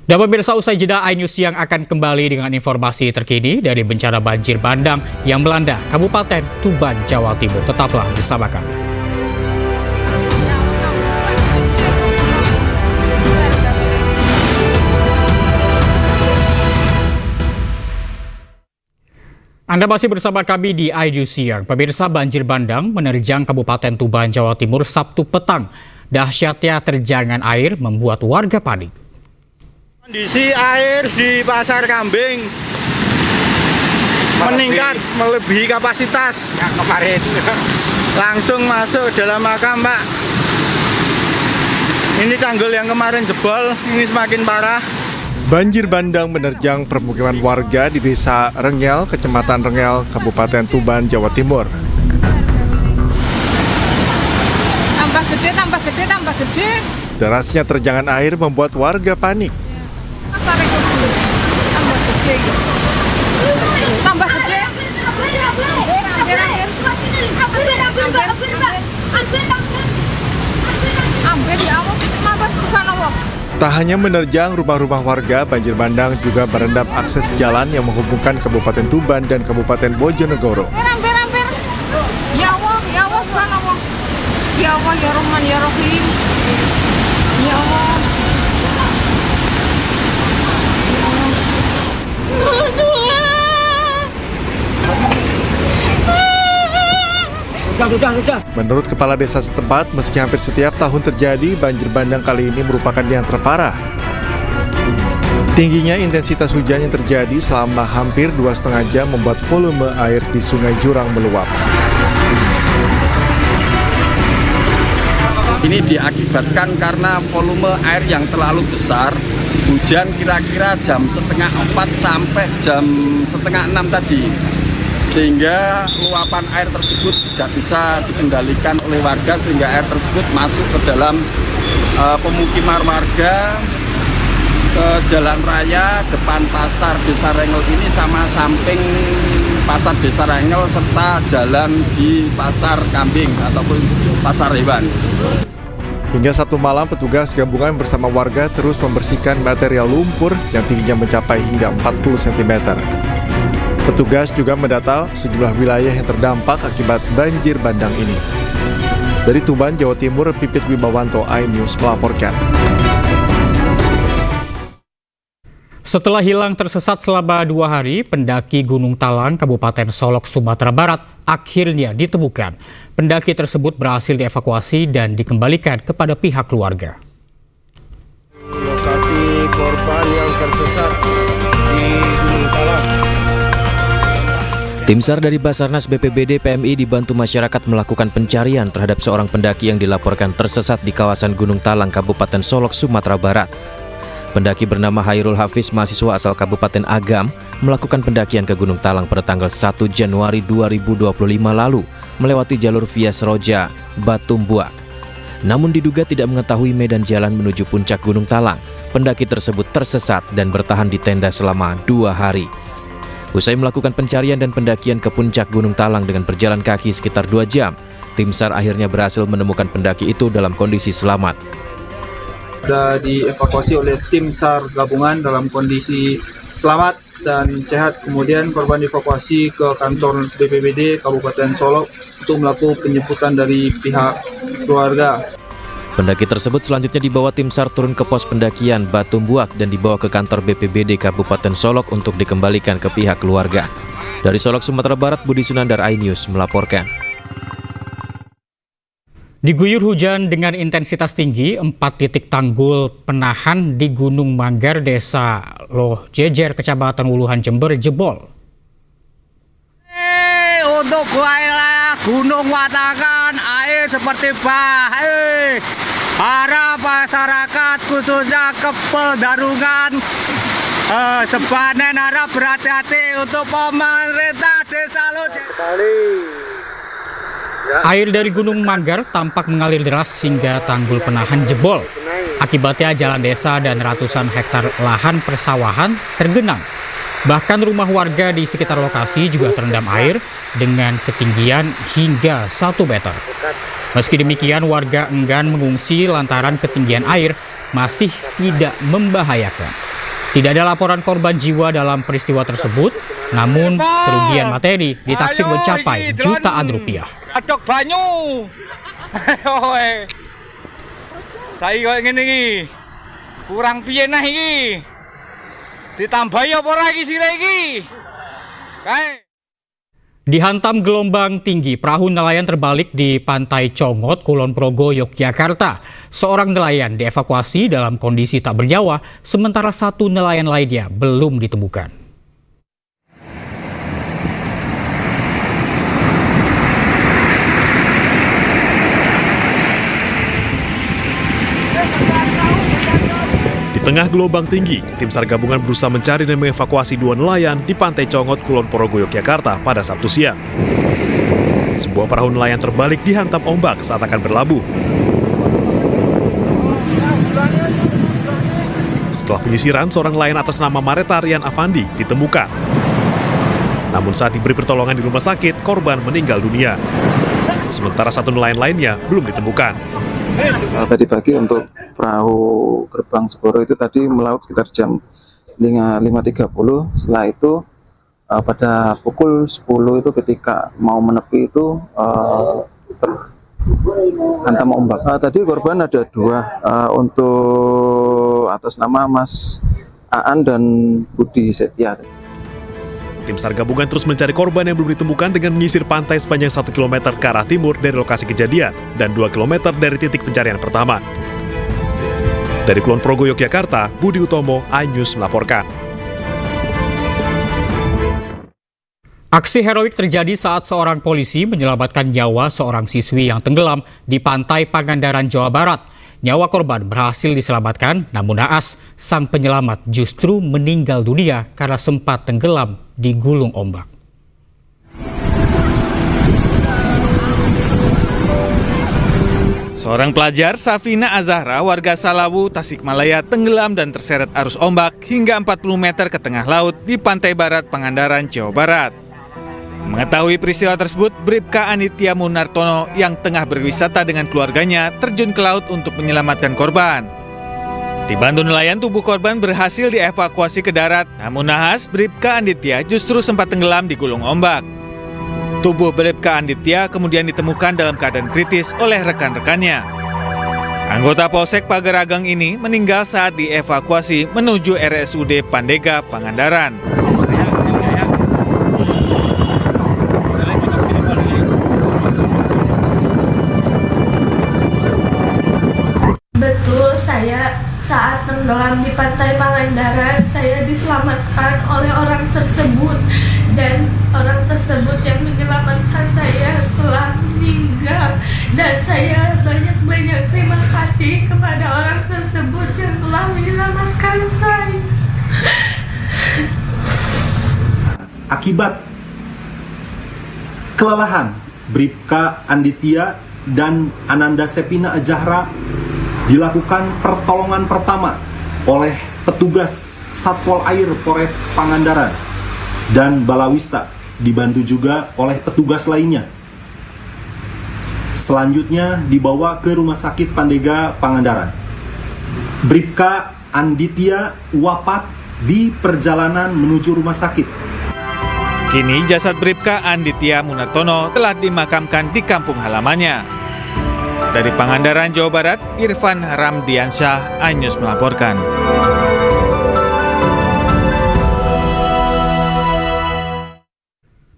Dan pemirsa, usai jeda iNews yang akan kembali dengan informasi terkini dari bencana banjir bandang yang melanda Kabupaten Tuban, Jawa Timur. Tetaplah bersama kami. Anda masih bersama kami di iNews Siang. Pemirsa, banjir bandang menerjang Kabupaten Tuban, Jawa Timur Sabtu petang. Dahsyatnya terjangan air membuat warga panik. Kondisi air di Pasar Kambing meningkat melebihi kapasitas yang kemarin. Langsung masuk dalam makam, Pak. Ini tanggul yang kemarin jebol, ini semakin parah. Banjir bandang menerjang permukiman warga di Desa Rengel, Kecamatan Rengel, Kabupaten Tuban, Jawa Timur. Tambah gede, tambah gede, tambah gede. Derasnya terjangan air membuat warga panik. Tambah gede. Tak hanya menerjang rumah-rumah warga, banjir bandang juga merendam akses jalan yang menghubungkan Kabupaten Tuban dan Kabupaten Bojonegoro. Ya Allah, ya Allah, subhanallah. Ya Allah, ya Rahman, ya Rahim. Ya Allah. Menurut kepala desa setempat, meski hampir setiap tahun terjadi, banjir bandang kali ini merupakan yang terparah. Tingginya intensitas hujan yang terjadi selama hampir 2,5 jam membuat volume air di Sungai Jurang meluap. Ini diakibatkan karena volume air yang terlalu besar. Hujan kira-kira jam 3:30 sampai jam 5:30 tadi. Sehingga luapan air tersebut tidak bisa dikendalikan oleh warga, sehingga air tersebut masuk ke dalam pemukiman warga, ke jalan raya depan pasar Desa Rengel ini sama samping pasar Desa Rengel serta jalan di pasar kambing ataupun pasar hewan. Hingga Sabtu malam, petugas gabungan bersama warga terus membersihkan material lumpur yang tingginya mencapai hingga 40 cm. Petugas juga mendata sejumlah wilayah yang terdampak akibat banjir bandang ini. Dari Tuban, Jawa Timur, Pipit Wibawanto, iNews melaporkan. Setelah hilang tersesat selama 2 hari, pendaki Gunung Talang, Kabupaten Solok, Sumatera Barat, akhirnya ditemukan. Pendaki tersebut berhasil dievakuasi dan dikembalikan kepada pihak keluarga. Lokasi korban yang tersesat di Gunung Talang. Tim SAR dari Basarnas BPBD PMI dibantu masyarakat melakukan pencarian terhadap seorang pendaki yang dilaporkan tersesat di kawasan Gunung Talang, Kabupaten Solok, Sumatera Barat. Pendaki bernama Hairul Hafiz, mahasiswa asal Kabupaten Agam, melakukan pendakian ke Gunung Talang pada tanggal 1 Januari 2025 lalu, melewati jalur via Seroja, Batumbuak. Namun diduga tidak mengetahui medan jalan menuju puncak Gunung Talang, pendaki tersebut tersesat dan bertahan di tenda selama 2 hari. Usai melakukan pencarian dan pendakian ke puncak Gunung Talang dengan berjalan kaki sekitar 2 jam, tim SAR akhirnya berhasil menemukan pendaki itu dalam kondisi selamat. Sudah dievakuasi oleh tim SAR gabungan dalam kondisi selamat dan sehat. Kemudian korban dievakuasi ke kantor BPBD Kabupaten Solok untuk melakukan penjemputan dari pihak keluarga. Pendaki tersebut selanjutnya dibawa tim SAR turun ke pos pendakian Batumbuak dan dibawa ke kantor BPBD Kabupaten Solok untuk dikembalikan ke pihak keluarga. Dari Solok, Sumatera Barat, Budi Sunandar, iNews melaporkan. Diguyur hujan dengan intensitas tinggi, 4 titik tanggul penahan di Gunung Manggar, Desa Loh Jejer, Kecamatan Wuluhan, Jember jebol. Untuk Gunung Watakan, air seperti para masyarakat khususnya Kepedarungan Sebanen harap berhati-hati untuk pemerintah Desa Loh Jejer. Air dari Gunung Manggar tampak mengalir deras hingga tanggul penahan jebol. Akibatnya jalan desa dan ratusan hektar lahan persawahan tergenang. Bahkan rumah warga di sekitar lokasi juga terendam air dengan ketinggian hingga 1 meter. Meski demikian, warga enggan mengungsi lantaran ketinggian air masih tidak membahayakan. Tidak ada laporan korban jiwa dalam peristiwa tersebut, namun kerugian materi ditaksir mencapai jutaan rupiah. Adok banyu. Saiki koyo ngene iki. Kurang piye nah iki? Ditambahi apa ora iki sire iki? Kae. Dihantam gelombang tinggi, perahu nelayan terbalik di Pantai Congot, Kulon Progo, Yogyakarta. Seorang nelayan dievakuasi dalam kondisi tak bernyawa, sementara 1 nelayan lainnya belum ditemukan. Di tengah gelombang tinggi, tim SAR gabungan berusaha mencari dan mengevakuasi 2 nelayan di Pantai Congot, Kulon Progo, Yogyakarta pada Sabtu siang. Sebuah perahu nelayan terbalik dihantam ombak saat akan berlabuh. Setelah penyisiran, seorang nelayan atas nama Maretarian Afandi ditemukan. Namun saat diberi pertolongan di rumah sakit, korban meninggal dunia. Sementara 1 nelayan lainnya belum ditemukan. Tadi pagi untuk perahu gerbang Seboro itu tadi melaut sekitar jam 5.30. Setelah itu pada pukul 10 itu ketika mau menepi itu terhantam ombak. Tadi korban ada 2 untuk atas nama Mas Aan dan Budi Setia. Tim SAR gabungan terus mencari korban yang belum ditemukan dengan menyisir pantai sepanjang 1 km ke arah timur dari lokasi kejadian dan 2 km dari titik pencarian pertama. Dari Kulon Progo, Yogyakarta, Budi Utomo, iNews melaporkan. Aksi heroik terjadi saat seorang polisi menyelamatkan nyawa seorang siswi yang tenggelam di Pantai Pangandaran, Jawa Barat. Nyawa korban berhasil diselamatkan, namun naas, sang penyelamat justru meninggal dunia karena sempat tenggelam di gulung ombak. Seorang pelajar, Safina Azahra, warga Salawu, Tasikmalaya, tenggelam dan terseret arus ombak hingga 40 meter ke tengah laut di pantai barat Pangandaran, Jawa Barat. Mengetahui peristiwa tersebut, Bribka Anitya Munartono yang tengah berwisata dengan keluarganya terjun ke laut untuk menyelamatkan korban. Dibantu nelayan, tubuh korban berhasil dievakuasi ke darat, namun nahas Bribka Anitya justru sempat tenggelam di gulung ombak. Tubuh Bribka Anitya kemudian ditemukan dalam keadaan kritis oleh rekan-rekannya. Anggota Polsek Pageragang ini meninggal saat dievakuasi menuju RSUD Pandega, Pangandaran. Betul, saya saat tenggelam di pantai Pangandaran, saya diselamatkan oleh orang tersebut, dan orang tersebut yang menyelamatkan saya telah meninggal, dan saya banyak-banyak terima kasih kepada orang tersebut yang telah menyelamatkan saya. Akibat kelelahan, Bribka Anditya dan Ananda Sepina Azahra dilakukan pertolongan pertama oleh petugas Satpol Air Polres Pangandaran dan Balawista, dibantu juga oleh petugas lainnya. Selanjutnya dibawa ke Rumah Sakit Pandega, Pangandaran. Bribka Anditya wafat di perjalanan menuju rumah sakit. Kini jasad Bribka Anditya Munartono telah dimakamkan di kampung halamannya. Dari Pangandaran, Jawa Barat, Irfan Ramdiansyah, iNews melaporkan.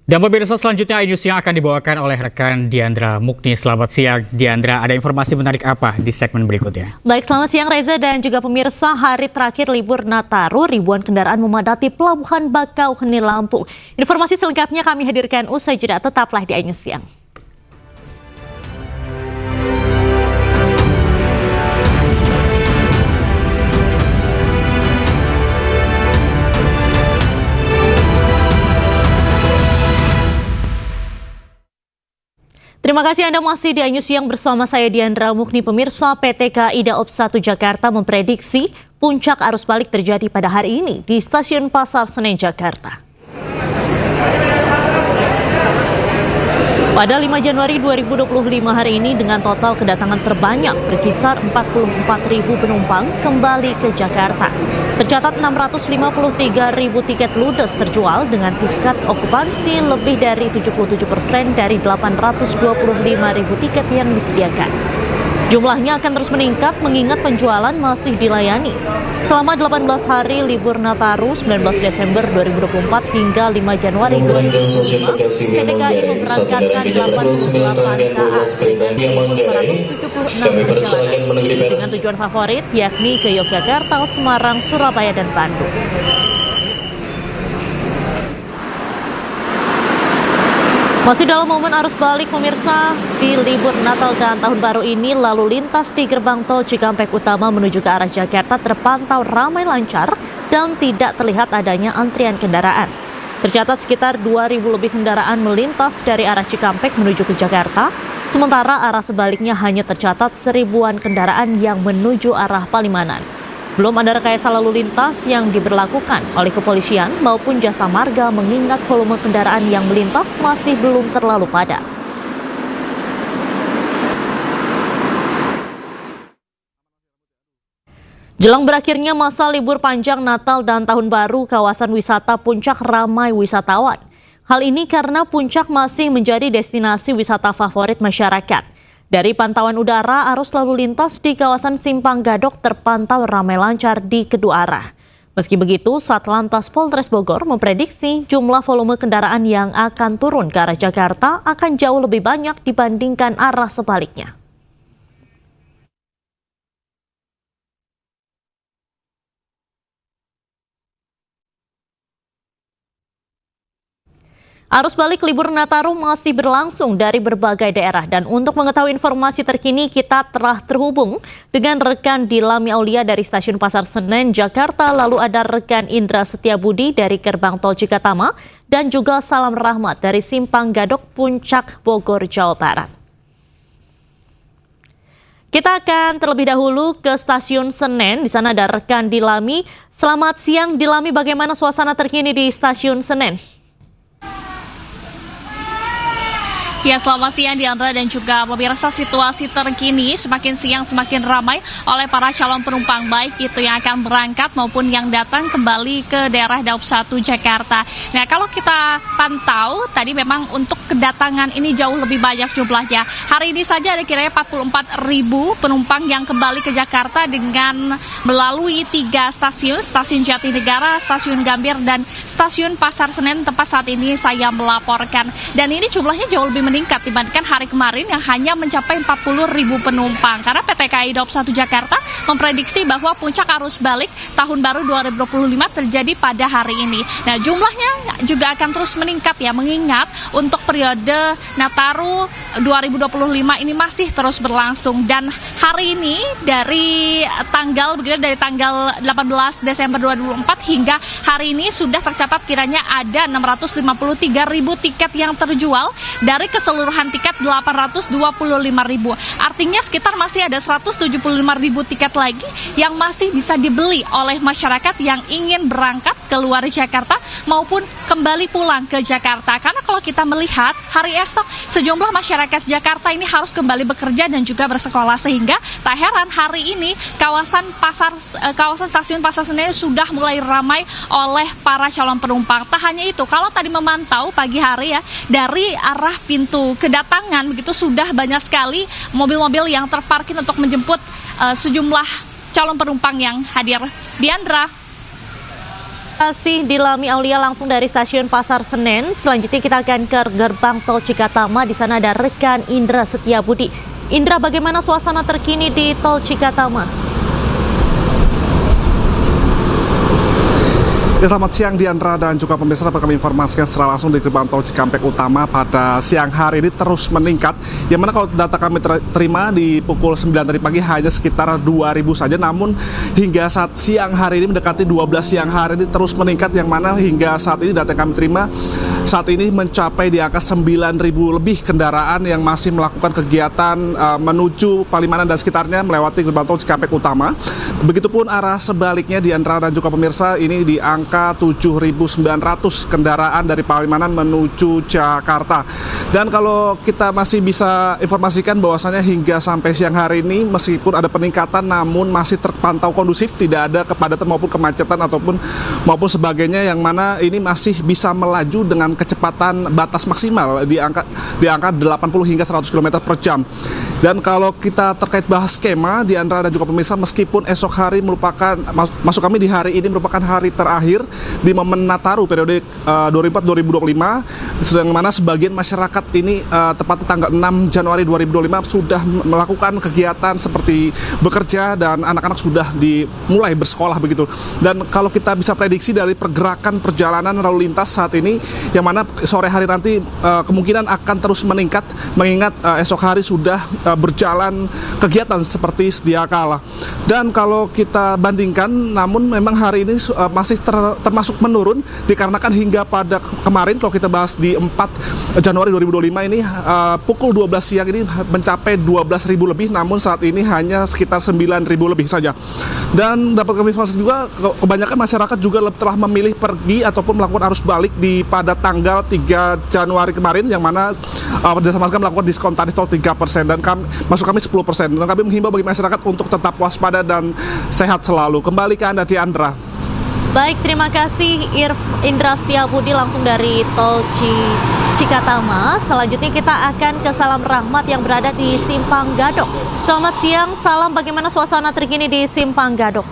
Dan pemirsa, selanjutnya iNews yang akan dibawakan oleh rekan Diandra Mukni. Selamat siang, Diandra. Ada informasi menarik apa di segmen berikutnya? Baik, selamat siang Reza dan juga pemirsa. Hari terakhir libur Nataru, ribuan kendaraan memadati Pelabuhan Bakauheni, Lampung. Informasi selengkapnya kami hadirkan usai jeda. Tetaplah di iNews Siang. Terima kasih Anda masih di iNews Siang bersama saya Diandra Mukni. Pemirsa, PT KAI Daob 1 Jakarta memprediksi puncak arus balik terjadi pada hari ini di Stasiun Pasar Senen, Jakarta. Pada 5 Januari 2025 hari ini dengan total kedatangan terbanyak berkisar 44.000 penumpang kembali ke Jakarta. Tercatat 653.000 tiket ludes terjual dengan tingkat okupansi lebih dari 77% dari 825.000 tiket yang disediakan. Jumlahnya akan terus meningkat mengingat penjualan masih dilayani. Selama 18 hari libur Nataru 19 Desember 2024 hingga 5 Januari 2025, PT KAI memberangkatkan 88 KA dengan 476 perjalanan dengan tujuan favorit yakni ke Yogyakarta, Semarang, Surabaya, dan Bandung. Masih dalam momen arus balik pemirsa, di libur Natal dan Tahun Baru ini lalu lintas di gerbang tol Cikampek Utama menuju ke arah Jakarta terpantau ramai lancar dan tidak terlihat adanya antrian kendaraan. Tercatat sekitar 2.000 lebih kendaraan melintas dari arah Cikampek menuju ke Jakarta, sementara arah sebaliknya hanya tercatat 1000-an kendaraan yang menuju arah Palimanan. Belum ada rekayasa lalu lintas yang diberlakukan oleh kepolisian maupun jasa marga mengingat volume kendaraan yang melintas masih belum terlalu padat. Jelang berakhirnya masa libur panjang Natal dan Tahun Baru, kawasan wisata Puncak ramai wisatawan. Hal ini karena Puncak masih menjadi destinasi wisata favorit masyarakat. Dari pantauan udara, arus lalu lintas di kawasan Simpang Gadok terpantau ramai lancar di kedua arah. Meski begitu, Satlantas Polres Bogor memprediksi jumlah volume kendaraan yang akan turun ke arah Jakarta akan jauh lebih banyak dibandingkan arah sebaliknya. Arus balik libur Nataru masih berlangsung dari berbagai daerah, dan untuk mengetahui informasi terkini kita telah terhubung dengan rekan Dilami Aulia dari Stasiun Pasar Senen, Jakarta, lalu ada rekan Indra Setiabudi dari Gerbang Tol Cikatama, dan juga Salam Rahmat dari Simpang Gadok Puncak Bogor, Jawa Barat. Kita akan terlebih dahulu ke Stasiun Senen. Di sana ada rekan Dilami. Selamat siang Dilami, bagaimana suasana terkini di Stasiun Senen? Ya, selamat siang Diandra dan juga pemirsa. Situasi terkini semakin siang semakin ramai oleh para calon penumpang, baik itu yang akan berangkat maupun yang datang kembali ke daerah Daup 1 Jakarta. Nah, kalau kita pantau tadi memang untuk kedatangan ini jauh lebih banyak jumlahnya. Hari ini saja ada kiranya 44.000 penumpang yang kembali ke Jakarta dengan melalui 3 stasiun, Stasiun Jatinegara, Stasiun Gambir, dan Stasiun Pasar Senen tempat saat ini saya melaporkan. Dan ini jumlahnya jauh lebih meningkat dibandingkan hari kemarin yang hanya mencapai 40.000 penumpang. Karena PT KAI Daup 1 Jakarta memprediksi bahwa puncak arus balik tahun baru 2025 terjadi pada hari ini. Nah, jumlahnya juga akan terus meningkat ya, mengingat untuk periode Nataru 2025 ini masih terus berlangsung. Dan hari ini dari tanggal 18 Desember 2024 hingga hari ini sudah tercatat kiranya ada 653.000 tiket yang terjual dari keseluruhan tiket 825.000. Artinya sekitar masih ada 175.000 tiket lagi yang masih bisa dibeli oleh masyarakat yang ingin berangkat keluar Jakarta maupun kembali pulang ke Jakarta. Karena kalau kita melihat hari esok sejumlah masyarakat Jakarta ini harus kembali bekerja dan juga bersekolah, sehingga tak heran hari ini kawasan stasiun Pasar Senen sudah mulai ramai oleh para calon penumpang. Tak hanya itu, kalau tadi memantau pagi hari ya, dari arah pintu kedatangan begitu sudah banyak sekali mobil-mobil yang terparkir untuk menjemput sejumlah calon penumpang yang hadir. Diandra. Terima kasih Dilami Aulia langsung dari Stasiun Pasar Senen. Selanjutnya kita akan ke gerbang tol Cikatama. Di sana ada rekan Indra Setiabudi. Indra, bagaimana suasana terkini di tol Cikatama? Ya, selamat siang Diandra dan juga pemirsa, dapat kami informasikan secara langsung di gerbang tol Cikampek Utama pada siang hari ini terus meningkat. Yang mana kalau data kami terima di pukul 9 tadi pagi hanya sekitar 2.000 saja, namun hingga saat siang hari ini mendekati 12 siang hari ini terus meningkat, yang mana hingga saat ini data yang kami terima saat ini mencapai di angka 9.000 lebih kendaraan yang masih melakukan kegiatan menuju Palimanan dan sekitarnya melewati gerbang tol Cikampek Utama. Begitupun arah sebaliknya Diandra dan juga pemirsa, ini di angka 7.900 kendaraan dari Palimanan menuju Jakarta. Dan kalau kita masih bisa informasikan bahwasanya hingga sampai siang hari ini meskipun ada peningkatan namun masih terpantau kondusif, tidak ada kepadatan maupun kemacetan maupun sebagainya, yang mana ini masih bisa melaju dengan kecepatan batas maksimal di angka 80 hingga 100 km per jam. Dan kalau kita terkait bahas skema Diandra dan juga pemirsa, meskipun esok hari merupakan masuk kami di hari ini merupakan hari terakhir di momen Nataru periode 2024-2025, sedang mana sebagian masyarakat ini tepatnya tanggal 6 Januari 2025 sudah melakukan kegiatan seperti bekerja dan anak-anak sudah dimulai bersekolah begitu. Dan kalau kita bisa prediksi dari pergerakan perjalanan lalu lintas saat ini, yang mana sore hari nanti kemungkinan akan terus meningkat, mengingat esok hari sudah berjalan kegiatan seperti sedia kala. Dan kalau kita bandingkan, namun memang hari ini masih termasuk menurun dikarenakan hingga pada kemarin kalau kita bahas di 4 Januari 2025 ini pukul 12 siang ini mencapai 12.000 lebih, namun saat ini hanya sekitar 9.000 lebih saja. Dan dapat kami informasi juga kebanyakan masyarakat juga telah memilih pergi ataupun melakukan arus balik pada tanggal 3 Januari kemarin, yang mana Jasa Marga melakukan diskon tarif tol 3% dan masuk kami 10%. Dan kami menghimbau bagi masyarakat untuk tetap waspada dan sehat selalu. Kembali ke Anda Diandra. Baik, terima kasih Indra Setiabudi langsung dari tol Cikatama. Selanjutnya kita akan ke Salam Rahmat yang berada di Simpang Gadok. Selamat siang, Salam, bagaimana suasana terkini di Simpang Gadok?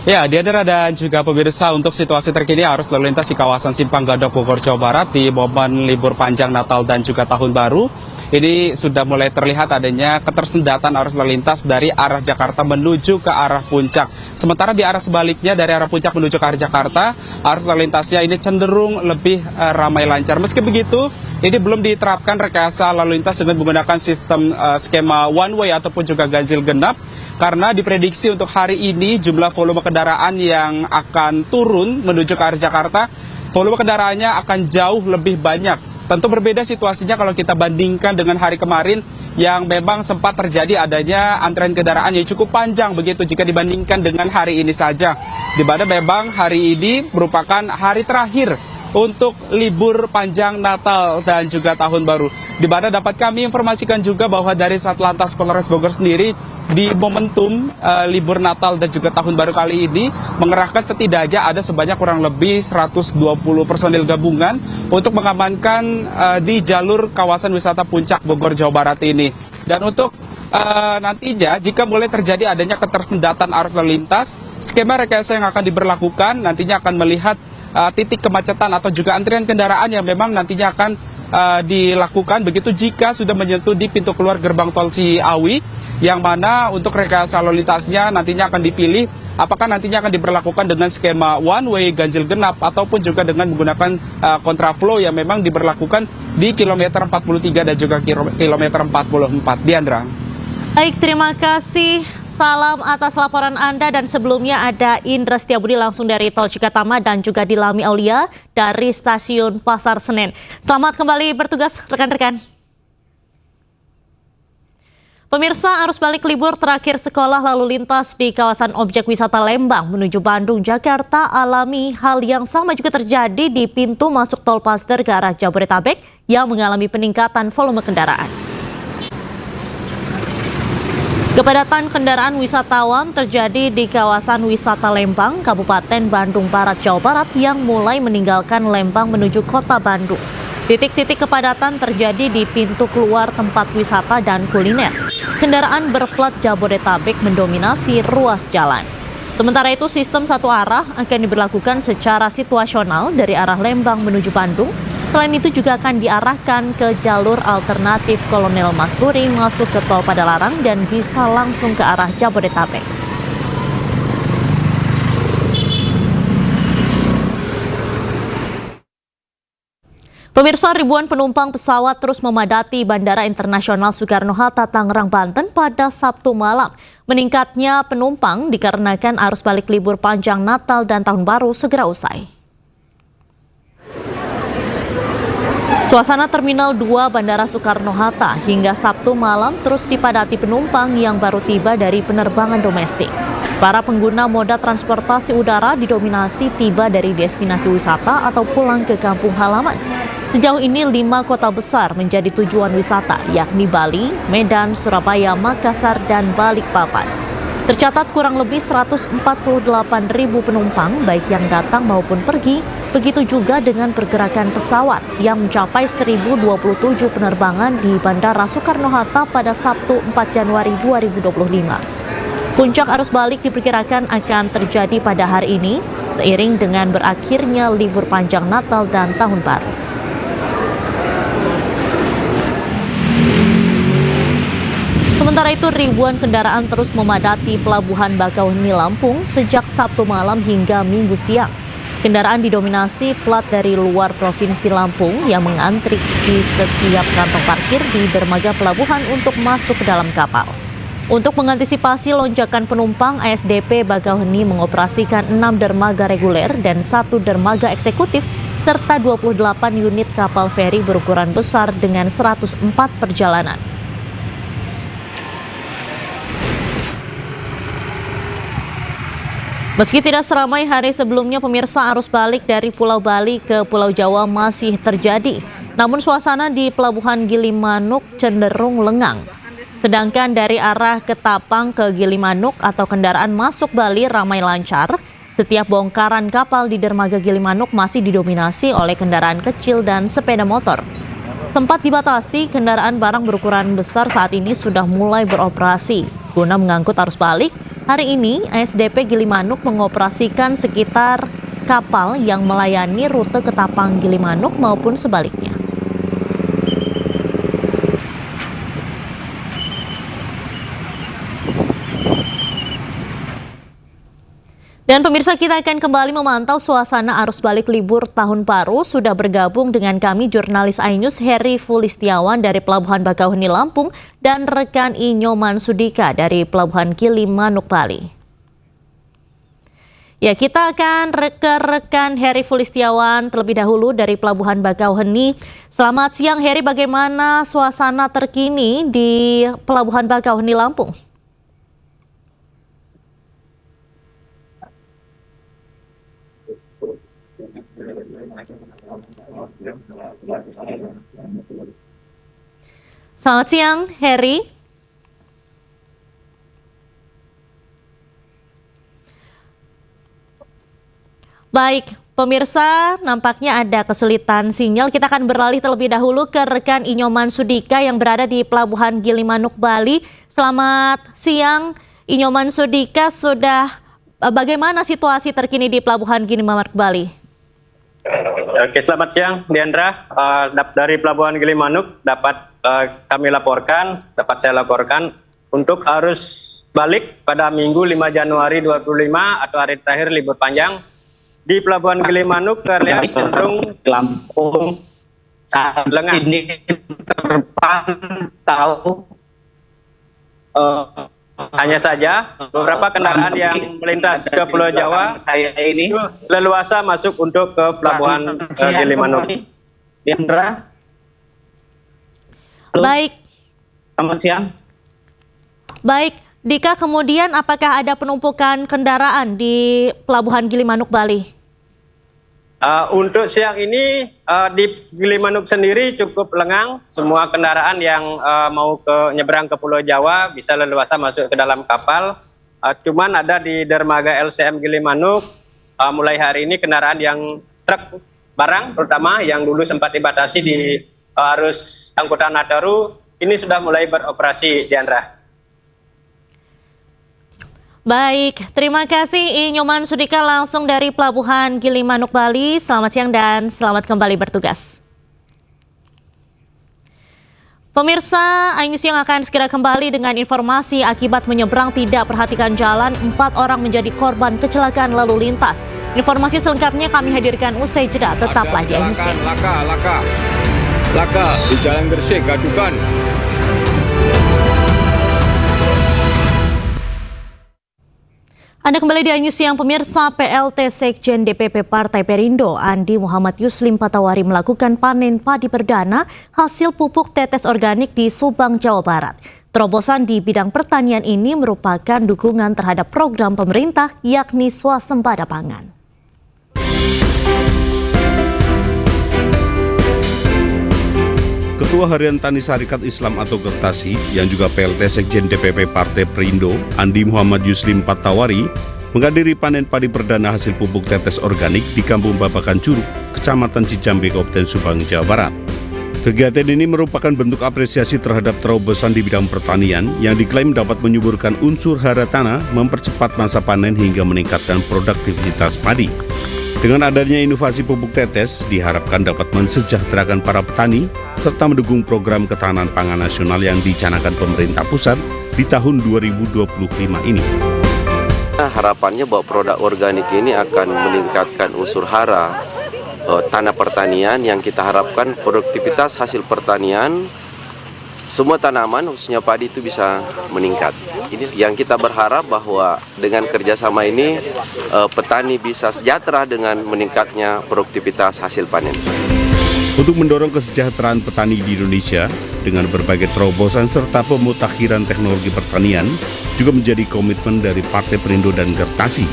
Ya, Diandra dan juga pemirsa, untuk situasi terkini arus lalu lintas di kawasan Simpang Gadok, Bogor, Jawa Barat di momen libur panjang Natal dan juga Tahun Baru. Ini sudah mulai terlihat adanya ketersendatan arus lalu lintas dari arah Jakarta menuju ke arah Puncak. Sementara di arah sebaliknya dari arah Puncak menuju ke arah Jakarta, arus lalu lintasnya ini cenderung lebih ramai lancar. Meski begitu, ini belum diterapkan rekayasa lalu lintas dengan menggunakan sistem skema one way ataupun juga ganjil genap. Karena diprediksi untuk hari ini jumlah volume kendaraan yang akan turun menuju ke arah Jakarta, volume kendaraannya akan jauh lebih banyak Tentu berbeda situasinya kalau kita bandingkan dengan hari kemarin yang memang sempat terjadi adanya antrean kendaraan yang cukup panjang begitu jika dibandingkan dengan hari ini saja. Di mana memang hari ini merupakan hari terakhir untuk libur panjang Natal dan juga Tahun Baru. Di mana dapat kami informasikan juga bahwa dari Satlantas Polres Bogor sendiri di momentum libur Natal dan juga Tahun Baru kali ini mengerahkan setidaknya ada sebanyak kurang lebih 120 personil gabungan untuk mengamankan di jalur kawasan wisata Puncak Bogor, Jawa Barat ini. Dan untuk nantinya jika mulai terjadi adanya ketersendatan arus lalu lintas, skema rekayasa yang akan diberlakukan nantinya akan melihat titik kemacetan atau juga antrian kendaraan yang memang nantinya akan dilakukan begitu jika sudah menyentuh di pintu keluar gerbang tol Ciawi, yang mana untuk rekayasa lalu lintasnya nantinya akan dipilih apakah nantinya akan diberlakukan dengan skema one way ganjil genap ataupun juga dengan menggunakan kontraflow yang memang diberlakukan di kilometer 43 dan juga kilometer 44. Diandra. Baik, terima kasih. Salam atas laporan Anda, dan sebelumnya ada Indra Setiabudi langsung dari Tol Cikatama dan juga Dilami Aulia dari Stasiun Pasar Senen. Selamat kembali bertugas rekan-rekan. Pemirsa, arus balik libur terakhir sekolah lalu lintas di kawasan objek wisata Lembang menuju Bandung, Jakarta alami hal yang sama juga terjadi di pintu masuk tol Pasder ke arah Jabodetabek yang mengalami peningkatan volume kendaraan. Kepadatan kendaraan wisatawan terjadi di kawasan wisata Lembang, Kabupaten Bandung Barat, Jawa Barat yang mulai meninggalkan Lembang menuju kota Bandung. Titik-titik kepadatan terjadi di pintu keluar tempat wisata dan kuliner. Kendaraan berplat Jabodetabek mendominasi ruas jalan. Sementara itu, sistem satu arah akan diberlakukan secara situasional dari arah Lembang menuju Bandung. Selain itu juga akan diarahkan ke jalur alternatif Kolonel Masturi masuk ke tol Padalarang dan bisa langsung ke arah Jabodetabek. Pemirsa, ribuan penumpang pesawat terus memadati Bandara Internasional Soekarno-Hatta, Tangerang, Banten pada Sabtu malam. Meningkatnya penumpang dikarenakan arus balik libur panjang Natal dan Tahun Baru segera usai. Suasana Terminal 2 Bandara Soekarno-Hatta hingga Sabtu malam terus dipadati penumpang yang baru tiba dari penerbangan domestik. Para pengguna moda transportasi udara didominasi tiba dari destinasi wisata atau pulang ke kampung halaman. Sejauh ini 5 kota besar menjadi tujuan wisata, yakni Bali, Medan, Surabaya, Makassar, dan Balikpapan. Tercatat kurang lebih 148.000 penumpang baik yang datang maupun pergi, begitu juga dengan pergerakan pesawat yang mencapai 1.027 penerbangan di Bandara Soekarno-Hatta pada Sabtu 4 Januari 2025. Puncak arus balik diperkirakan akan terjadi pada hari ini, seiring dengan berakhirnya libur panjang Natal dan Tahun Baru. Sementara itu, ribuan kendaraan terus memadati Pelabuhan Bakauheni, Lampung sejak Sabtu malam hingga Minggu siang. Kendaraan didominasi plat dari luar Provinsi Lampung yang mengantri di setiap kantong parkir di dermaga pelabuhan untuk masuk ke dalam kapal. Untuk mengantisipasi lonjakan penumpang, ASDP Bakauheni mengoperasikan 6 dermaga reguler dan 1 dermaga eksekutif serta 28 unit kapal feri berukuran besar dengan 104 perjalanan. Meski tidak seramai hari sebelumnya, pemirsa, arus balik dari Pulau Bali ke Pulau Jawa masih terjadi. Namun suasana di Pelabuhan Gilimanuk cenderung lengang. Sedangkan dari arah Ketapang ke Gilimanuk atau kendaraan masuk Bali ramai lancar. Setiap bongkaran kapal di dermaga Gilimanuk masih didominasi oleh kendaraan kecil dan sepeda motor. Sempat dibatasi, kendaraan barang berukuran besar saat ini sudah mulai beroperasi. Guna mengangkut arus balik, hari ini ASDP Gilimanuk mengoperasikan sekitar kapal yang melayani rute Ketapang Gilimanuk maupun sebaliknya. Dan pemirsa, kita akan kembali memantau suasana arus balik libur Tahun Baru. Sudah bergabung dengan kami jurnalis iNews Heri Fulistiawan dari Pelabuhan Bakauheni, Lampung, dan rekan Inyoman Sudika dari Pelabuhan Gilimanuk, Bali. Ya, kita akan ke rekan Heri Fulistiawan terlebih dahulu dari Pelabuhan Bakauheni. Selamat siang Heri, bagaimana suasana terkini di Pelabuhan Bakauheni Lampung? Selamat siang Heri. Baik, pemirsa, nampaknya ada kesulitan sinyal. Kita akan beralih terlebih dahulu ke rekan Inyoman Sudika yang berada di Pelabuhan Gilimanuk, Bali. Selamat siang, Inyoman Sudika. Bagaimana situasi terkini di Pelabuhan Gilimanuk, Bali? Oke, selamat siang, Diandra. Dari Pelabuhan Gilimanuk dapat saya laporkan untuk arus balik pada Minggu 5 Januari 2025 atau hari terakhir libur panjang. Di Pelabuhan Gilimanuk terlihat cenderung Lampung sangat lengang. Ini terpantau hanya saja beberapa kendaraan yang melintas ke Pulau Jawa ini leluasa masuk untuk ke Pelabuhan Gilimanuk. Indra. Baik. Selamat siang. Baik, Dika, kemudian apakah ada penumpukan kendaraan di Pelabuhan Gilimanuk, Bali? Untuk siang ini di Gilimanuk sendiri cukup lengang. Semua kendaraan yang mau nyebrang ke Pulau Jawa bisa leluasa masuk ke dalam kapal. Cuman ada di dermaga LCM Gilimanuk mulai hari ini kendaraan yang truk barang terutama yang dulu sempat dibatasi di arus angkutan Nataru ini sudah mulai beroperasi, Diandra. Baik, terima kasih Inyoman Sudika langsung dari Pelabuhan Gilimanuk, Bali. Selamat siang dan selamat kembali bertugas. Pemirsa, iNews yang akan segera kembali dengan informasi akibat menyeberang tidak perhatikan jalan, 4 orang menjadi korban kecelakaan lalu lintas. Informasi selengkapnya kami hadirkan usai jeda, tetaplah di iNews. Laka di Jalan Gresik, Gadukan. Anda kembali di iNews Siang, pemirsa. PLT Sekjen DPP Partai Perindo Andi Muhammad Yuslim Patawari melakukan panen padi perdana hasil pupuk tetes organik di Subang, Jawa Barat. Terobosan di bidang pertanian ini merupakan dukungan terhadap program pemerintah yakni swasembada pangan. Ketua Harian Tani Syarikat Islam atau Gertasi yang juga PLT Sekjen DPP Partai Perindo Andi Muhammad Yuslim Patawari menghadiri panen padi perdana hasil pupuk tetes organik di Kampung Babakan Curug, Kecamatan Cicambe, Kabupaten Subang, Jawa Barat. Kegiatan ini merupakan bentuk apresiasi terhadap terobosan di bidang pertanian yang diklaim dapat menyuburkan unsur hara tanah, mempercepat masa panen hingga meningkatkan produktivitas padi. Dengan adanya inovasi pupuk tetes, diharapkan dapat mensejahterakan para petani serta mendukung program ketahanan pangan nasional yang dicanangkan pemerintah pusat di tahun 2025 ini. Harapannya bahwa produk organik ini akan meningkatkan unsur hara tanah pertanian yang kita harapkan produktivitas hasil pertanian semua tanaman khususnya padi itu bisa meningkat. Ini yang kita berharap bahwa dengan kerjasama ini petani bisa sejahtera dengan meningkatnya produktivitas hasil panen. Untuk mendorong kesejahteraan petani di Indonesia dengan berbagai terobosan serta pemutakhiran teknologi pertanian juga menjadi komitmen dari Partai Perindo dan Gertasi.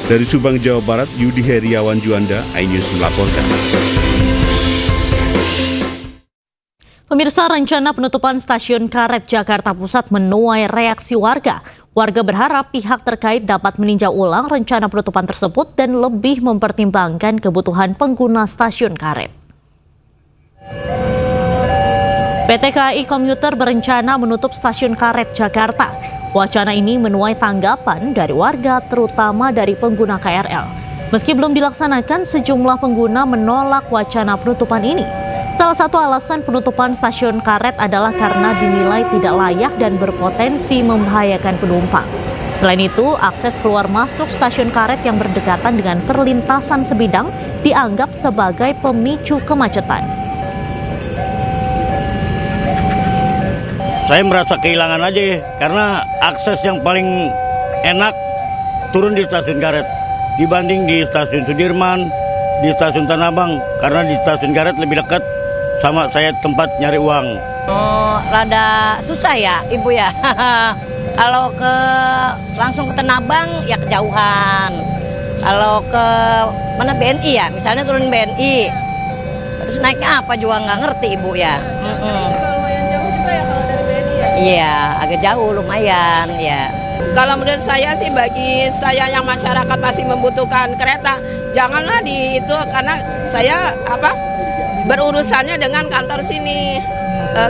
Dari Subang, Jawa Barat, Yudi Heriawan Juanda, iNews melaporkan. Pemirsa, rencana penutupan stasiun Karet Jakarta Pusat menuai reaksi warga. Warga berharap pihak terkait dapat meninjau ulang rencana penutupan tersebut dan lebih mempertimbangkan kebutuhan pengguna stasiun Karet. PT KAI Komuter berencana menutup stasiun Karet Jakarta. Wacana ini menuai tanggapan dari warga, terutama dari pengguna KRL. Meski belum dilaksanakan, sejumlah pengguna menolak wacana penutupan ini. Salah satu alasan penutupan stasiun Karet adalah karena dinilai tidak layak dan berpotensi membahayakan penumpang. Selain itu, akses keluar masuk stasiun Karet yang berdekatan dengan perlintasan sebidang dianggap sebagai pemicu kemacetan. Saya merasa kehilangan aja karena akses yang paling enak turun di stasiun Karet. dibanding di stasiun Sudirman, di stasiun Tanah Abang, karena di stasiun Karet lebih dekat sama saya tempat nyari uang. Oh, rada susah ya Ibu ya. Kalau langsung ke Tanah Abang ya kejauhan. Kalau ke mana BNI ya, misalnya turun BNI, terus naiknya apa juga nggak ngerti Ibu ya. Lumayan jauh juga ya kalau dari BNI ya? Iya, agak jauh lumayan ya. Kalau menurut saya sih, bagi saya yang masyarakat masih membutuhkan kereta, janganlah di itu, karena saya berurusannya dengan kantor sini,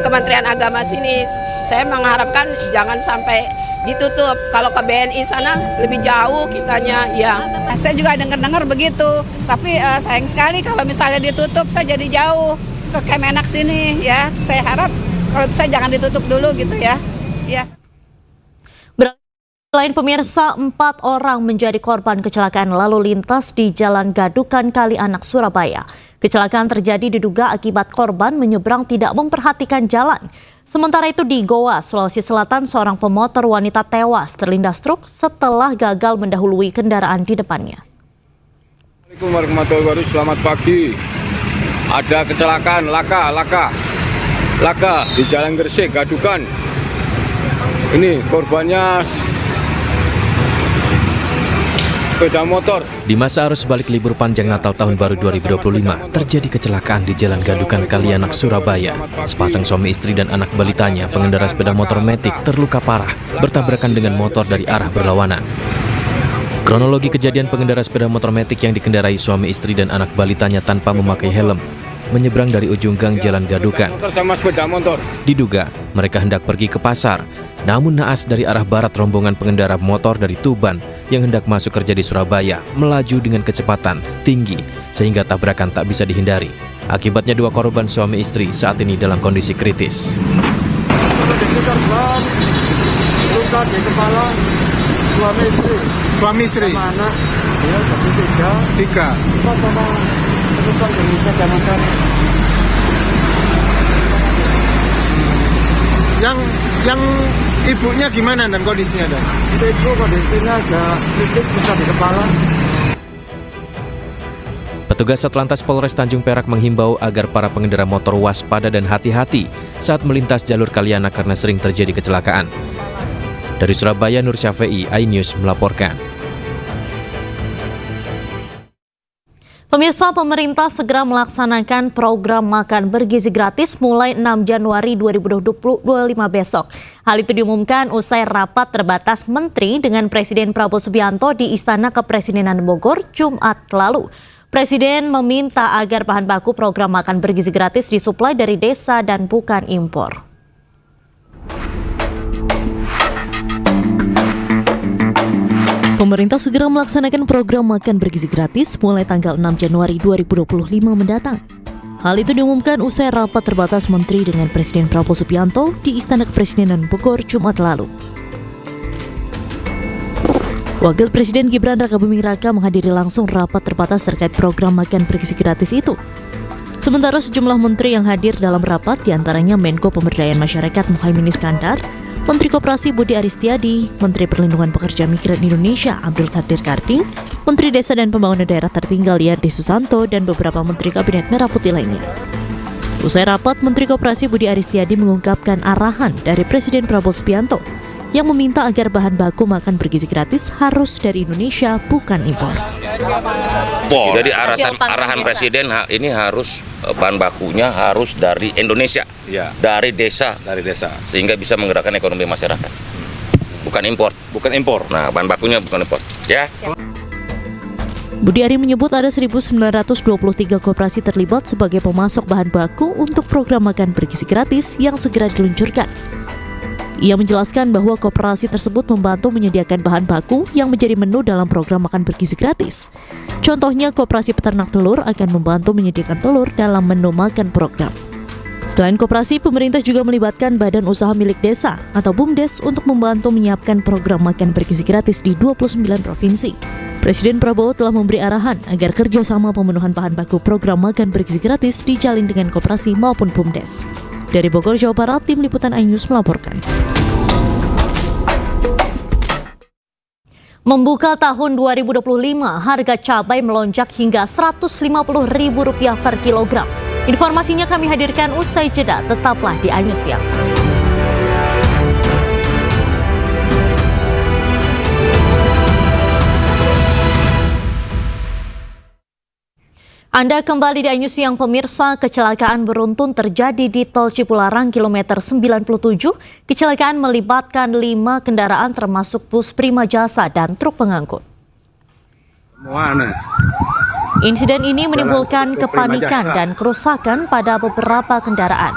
Kementerian Agama sini. Saya mengharapkan jangan sampai ditutup. Kalau ke BNI sana lebih jauh kitanya ya. Saya juga dengar begitu, tapi sayang sekali kalau misalnya ditutup, saya jadi jauh ke Kemenak sini ya. Saya harap kalau bisa jangan ditutup dulu gitu ya. Ya. Selain pemirsa, 4 orang menjadi korban kecelakaan lalu lintas di Jalan Gadukan Kalianak, Surabaya. Kecelakaan terjadi diduga akibat korban menyeberang tidak memperhatikan jalan. Sementara itu di Goa, Sulawesi Selatan, seorang pemotor wanita tewas terlindas truk setelah gagal mendahului kendaraan di depannya. Assalamualaikum warahmatullahi wabarakatuh. Selamat pagi. Ada kecelakaan laka di Jalan Gresik Gadukan. Ini korbannya sepeda motor. Di masa arus balik libur panjang Natal tahun baru 2025, terjadi kecelakaan di Jalan Gadukan Kalianak, Surabaya. Sepasang suami istri dan anak balitanya, pengendara sepeda motor Matic, terluka parah bertabrakan dengan motor dari arah berlawanan. Kronologi kejadian: pengendara sepeda motor Matic yang dikendarai suami istri dan anak balitanya tanpa memakai helm menyeberang dari ujung gang Jalan Gadukan. Sama sepeda motor. Diduga mereka hendak pergi ke pasar, namun naas dari arah barat rombongan pengendara motor dari Tuban yang hendak masuk kerja di Surabaya melaju dengan kecepatan tinggi sehingga tabrakan tak bisa dihindari. Akibatnya 2 korban suami istri saat ini dalam kondisi kritis. Luka di kepala suami istri. Sama anak, ya, 3. Yang ibunya gimana dan kondisinya dan? Ibu kondisinya agak kritis, luka di kepala. Petugas Satlantas Polres Tanjung Perak menghimbau agar para pengendara motor waspada dan hati-hati saat melintas jalur Kalianak karena sering terjadi kecelakaan. Dari Surabaya, Nur Syafei, iNews melaporkan. Pemirsa, pemerintah segera melaksanakan program makan bergizi gratis mulai 6 Januari 2025 besok. Hal itu diumumkan usai rapat terbatas Menteri dengan Presiden Prabowo Subianto di Istana Kepresidenan Bogor Jumat lalu. Presiden meminta agar bahan baku program makan bergizi gratis disuplai dari desa dan bukan impor. Pemerintah segera melaksanakan program makan bergizi gratis mulai tanggal 6 Januari 2025 mendatang. Hal itu diumumkan usai rapat terbatas Menteri dengan Presiden Prabowo Subianto di Istana Kepresidenan Bogor Jumat lalu. Wakil Presiden Gibran Rakabuming Raka menghadiri langsung rapat terbatas terkait program makan bergizi gratis itu. Sementara sejumlah menteri yang hadir dalam rapat diantaranya Menko Pemberdayaan Masyarakat Muhaimin Iskandar, Menteri Koperasi Budi Aristiadi, Menteri Perlindungan Pekerja Migran Indonesia Abdul Qadir Karding, Menteri Desa dan Pembangunan Daerah Tertinggal Yardi Susanto, dan beberapa Menteri Kabinet Merah Putih lainnya. Usai rapat, Menteri Koperasi Budi Aristiadi mengungkapkan arahan dari Presiden Prabowo Subianto yang meminta agar bahan baku makan bergizi gratis harus dari Indonesia, bukan impor. Jadi arahan Presiden ini harus bahan bakunya harus dari Indonesia, ya. dari desa, sehingga bisa menggerakkan ekonomi masyarakat. Bukan impor. Nah, bahan bakunya bukan impor, ya. Budi Ari menyebut ada 1.923 koperasi terlibat sebagai pemasok bahan baku untuk program makan bergizi gratis yang segera diluncurkan. Ia menjelaskan bahwa koperasi tersebut membantu menyediakan bahan baku yang menjadi menu dalam program makan bergizi gratis. Contohnya, koperasi peternak telur akan membantu menyediakan telur dalam menu makan program. Selain koperasi, pemerintah juga melibatkan badan usaha milik desa atau BUMDes untuk membantu menyiapkan program makan bergizi gratis di 29 provinsi. Presiden Prabowo telah memberi arahan agar kerjasama pemenuhan bahan baku program makan bergizi gratis dijalin dengan koperasi maupun BUMDes. Dari Bogor, Jawa Barat, Tim Liputan iNews melaporkan. Membuka tahun 2025, harga cabai melonjak hingga Rp150.000 per kilogram. Informasinya kami hadirkan usai jeda, tetaplah di iNews Siang. Anda kembali di iNews Siang pemirsa, kecelakaan beruntun terjadi di Tol Cipularang kilometer 97. Kecelakaan melibatkan 5 kendaraan termasuk bus Prima Jasa dan truk pengangkut. Insiden ini menimbulkan kepanikan dan kerusakan pada beberapa kendaraan.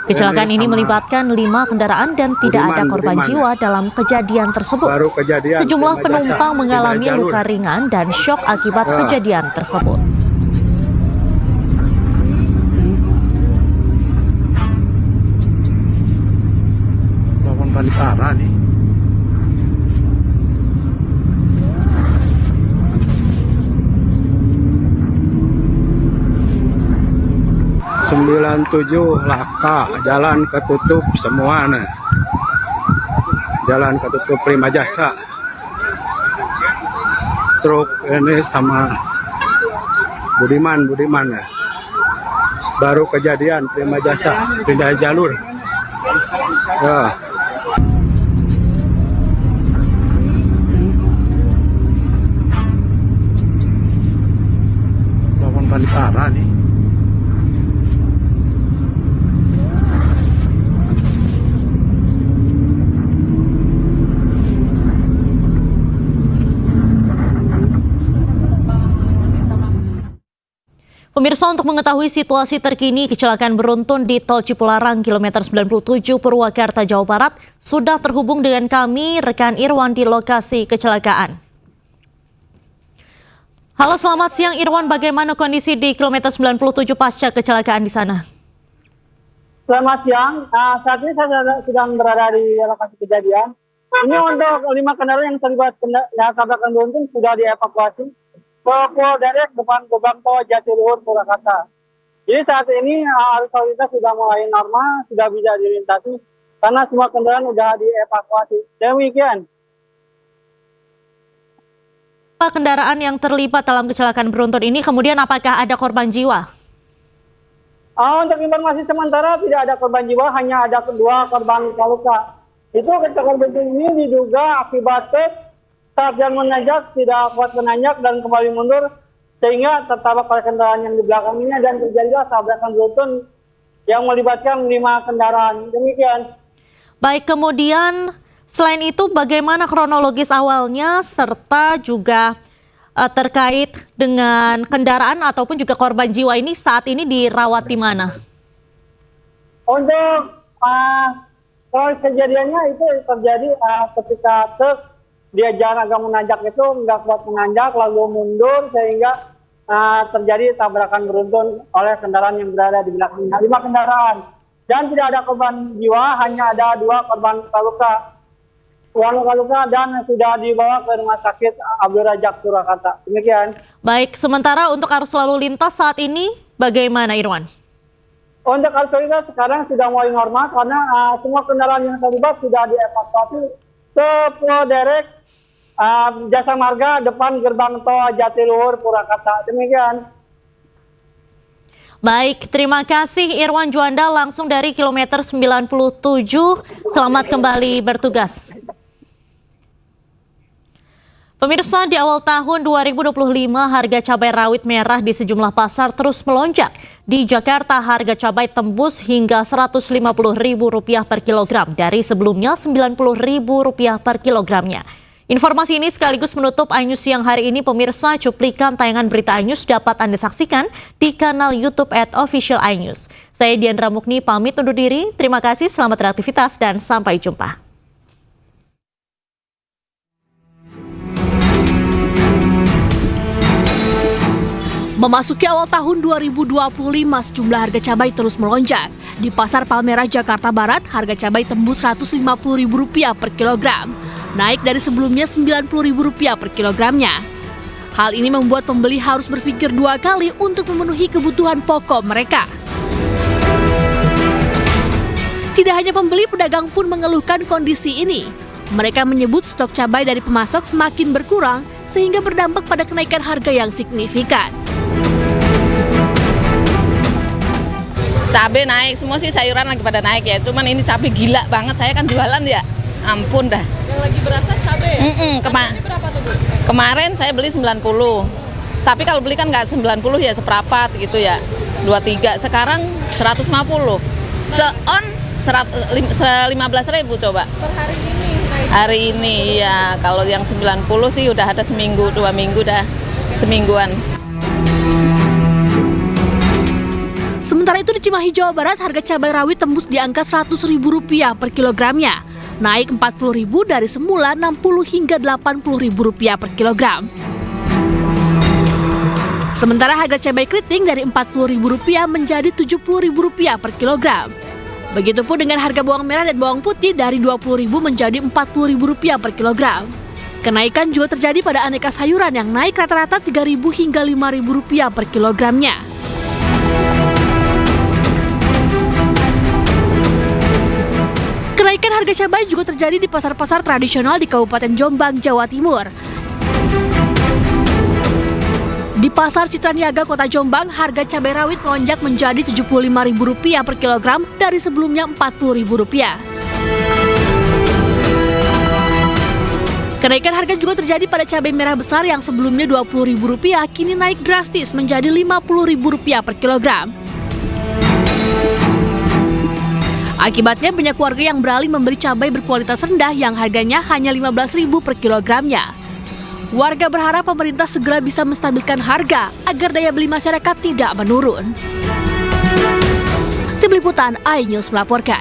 Kecelakaan ini melibatkan 5 kendaraan dan tidak ada korban jiwa dalam kejadian tersebut. Sejumlah penumpang mengalami luka ringan dan syok akibat kejadian tersebut. Paling parah nih. Laka, jalan ketutup semua nih. Jalan ketutup Prima Jasa. Truk ini sama Budiman ya. Baru kejadian Prima Jasa pindah jalur. Ya. Paling parah nih. Pemirsa, untuk mengetahui situasi terkini kecelakaan beruntun di Tol Cipularang kilometer 97 Purwakarta, Jawa Barat, sudah terhubung dengan kami rekan Irwan di lokasi kecelakaan. Halo, selamat siang Irwan, bagaimana kondisi di kilometer 97 pasca kecelakaan di sana? Selamat siang, saat ini saya sedang berada di lokasi kejadian. Ini untuk 5 kendaraan yang terlibat tabrakan beruntun sudah dievakuasi ke Polderek depan gerbang tol Jatiluhur Purwakarta. Jadi saat ini arus lalu lintas sudah mulai normal, sudah bisa dilintasi karena semua kendaraan sudah dievakuasi. Demikian. Kendaraan yang terlibat dalam kecelakaan beruntun ini, kemudian apakah ada korban jiwa? Untuk informasi sementara tidak ada korban jiwa, hanya ada 2 korban luka. Itu kecelakaan beruntun ini diduga akibat saat jalan menanjak tidak kuat menanjak dan kembali mundur sehingga tertabrak oleh kendaraan yang di belakangnya dan terjadilah tabrakan beruntun yang melibatkan 5 kendaraan. Demikian. Baik, kemudian selain itu, bagaimana kronologis awalnya serta juga terkait dengan kendaraan ataupun juga korban jiwa ini saat ini dirawat di mana? Untuk kejadiannya itu terjadi ketika truk dia jalan agak menanjak itu nggak kuat menanjak lalu mundur sehingga terjadi tabrakan beruntun oleh kendaraan yang berada di belakangnya. 5 kendaraan dan tidak ada korban jiwa, hanya ada 2 korban luka. Luka dan sudah dibawa ke Rumah Sakit Abdul Razak Purwakarta. Demikian. Baik, sementara untuk arus lalu lintas saat ini bagaimana, Irwan? Untuk arus lalu lintas sekarang sudah mulai normal karena semua kendaraan yang terlibat sudah dievakuasi ke Polderek Jasa Marga depan gerbang tol Jatiluhur Purwakarta. Demikian. Baik, terima kasih Irwan Juanda langsung dari kilometer 97. Selamat kembali bertugas. Pemirsa, di awal tahun 2025 harga cabai rawit merah di sejumlah pasar terus melonjak. Di Jakarta harga cabai tembus hingga Rp150.000 per kilogram dari sebelumnya Rp90.000 per kilogramnya. Informasi ini sekaligus menutup iNews Siang hari ini. Pemirsa, cuplikan tayangan berita iNews dapat Anda saksikan di kanal YouTube @official iNews. Saya Diandra Mukni pamit undur diri. Terima kasih, selamat beraktivitas dan sampai jumpa. Memasuki awal tahun 2025, sejumlah harga cabai terus melonjak. Di Pasar Palmerah, Jakarta Barat, harga cabai tembus Rp150.000 per kilogram, naik dari sebelumnya Rp90.000 per kilogramnya. Hal ini membuat pembeli harus berpikir 2 kali untuk memenuhi kebutuhan pokok mereka. Tidak hanya pembeli, pedagang pun mengeluhkan kondisi ini. Mereka menyebut stok cabai dari pemasok semakin berkurang sehingga berdampak pada kenaikan harga yang signifikan. Cabai naik, semua sih sayuran lagi pada naik ya. Cuman ini cabai gila banget, saya kan jualan ya. Ampun dah. Yang lagi berasa cabai? Berapa tuh, Bu? Kemarin saya beli 90. Tapi kalau beli kan nggak 90 ya, seperempat gitu ya. 23, sekarang 150. Seon 15.000 coba. Per hari ini naik? Hari ini ya, kalau yang 90 sih udah ada seminggu, 2 minggu dah, semingguan. Sementara itu di Cimahi, Jawa Barat, harga cabai rawit tembus di angka Rp100.000 per kilogramnya, naik Rp40.000 dari semula Rp60 hingga Rp80.000 per kilogram. Sementara harga cabai keriting dari Rp40.000 menjadi Rp70.000 per kilogram. Begitupun dengan harga bawang merah dan bawang putih dari Rp20.000 menjadi Rp40.000 per kilogram. Kenaikan juga terjadi pada aneka sayuran yang naik rata-rata Rp3.000 hingga Rp5.000 per kilogramnya. Kenaikan harga cabai juga terjadi di pasar-pasar tradisional di Kabupaten Jombang, Jawa Timur. Di Pasar Citra Niaga Kota Jombang, harga cabai rawit melonjak menjadi Rp75.000 per kilogram dari sebelumnya Rp40.000. Kenaikan harga juga terjadi pada cabai merah besar yang sebelumnya Rp20.000 kini naik drastis menjadi Rp50.000 per kilogram. Akibatnya banyak warga yang beralih membeli cabai berkualitas rendah yang harganya hanya Rp15.000 per kilogramnya. Warga berharap pemerintah segera bisa menstabilkan harga agar daya beli masyarakat tidak menurun. Tim Liputan iNews melaporkan.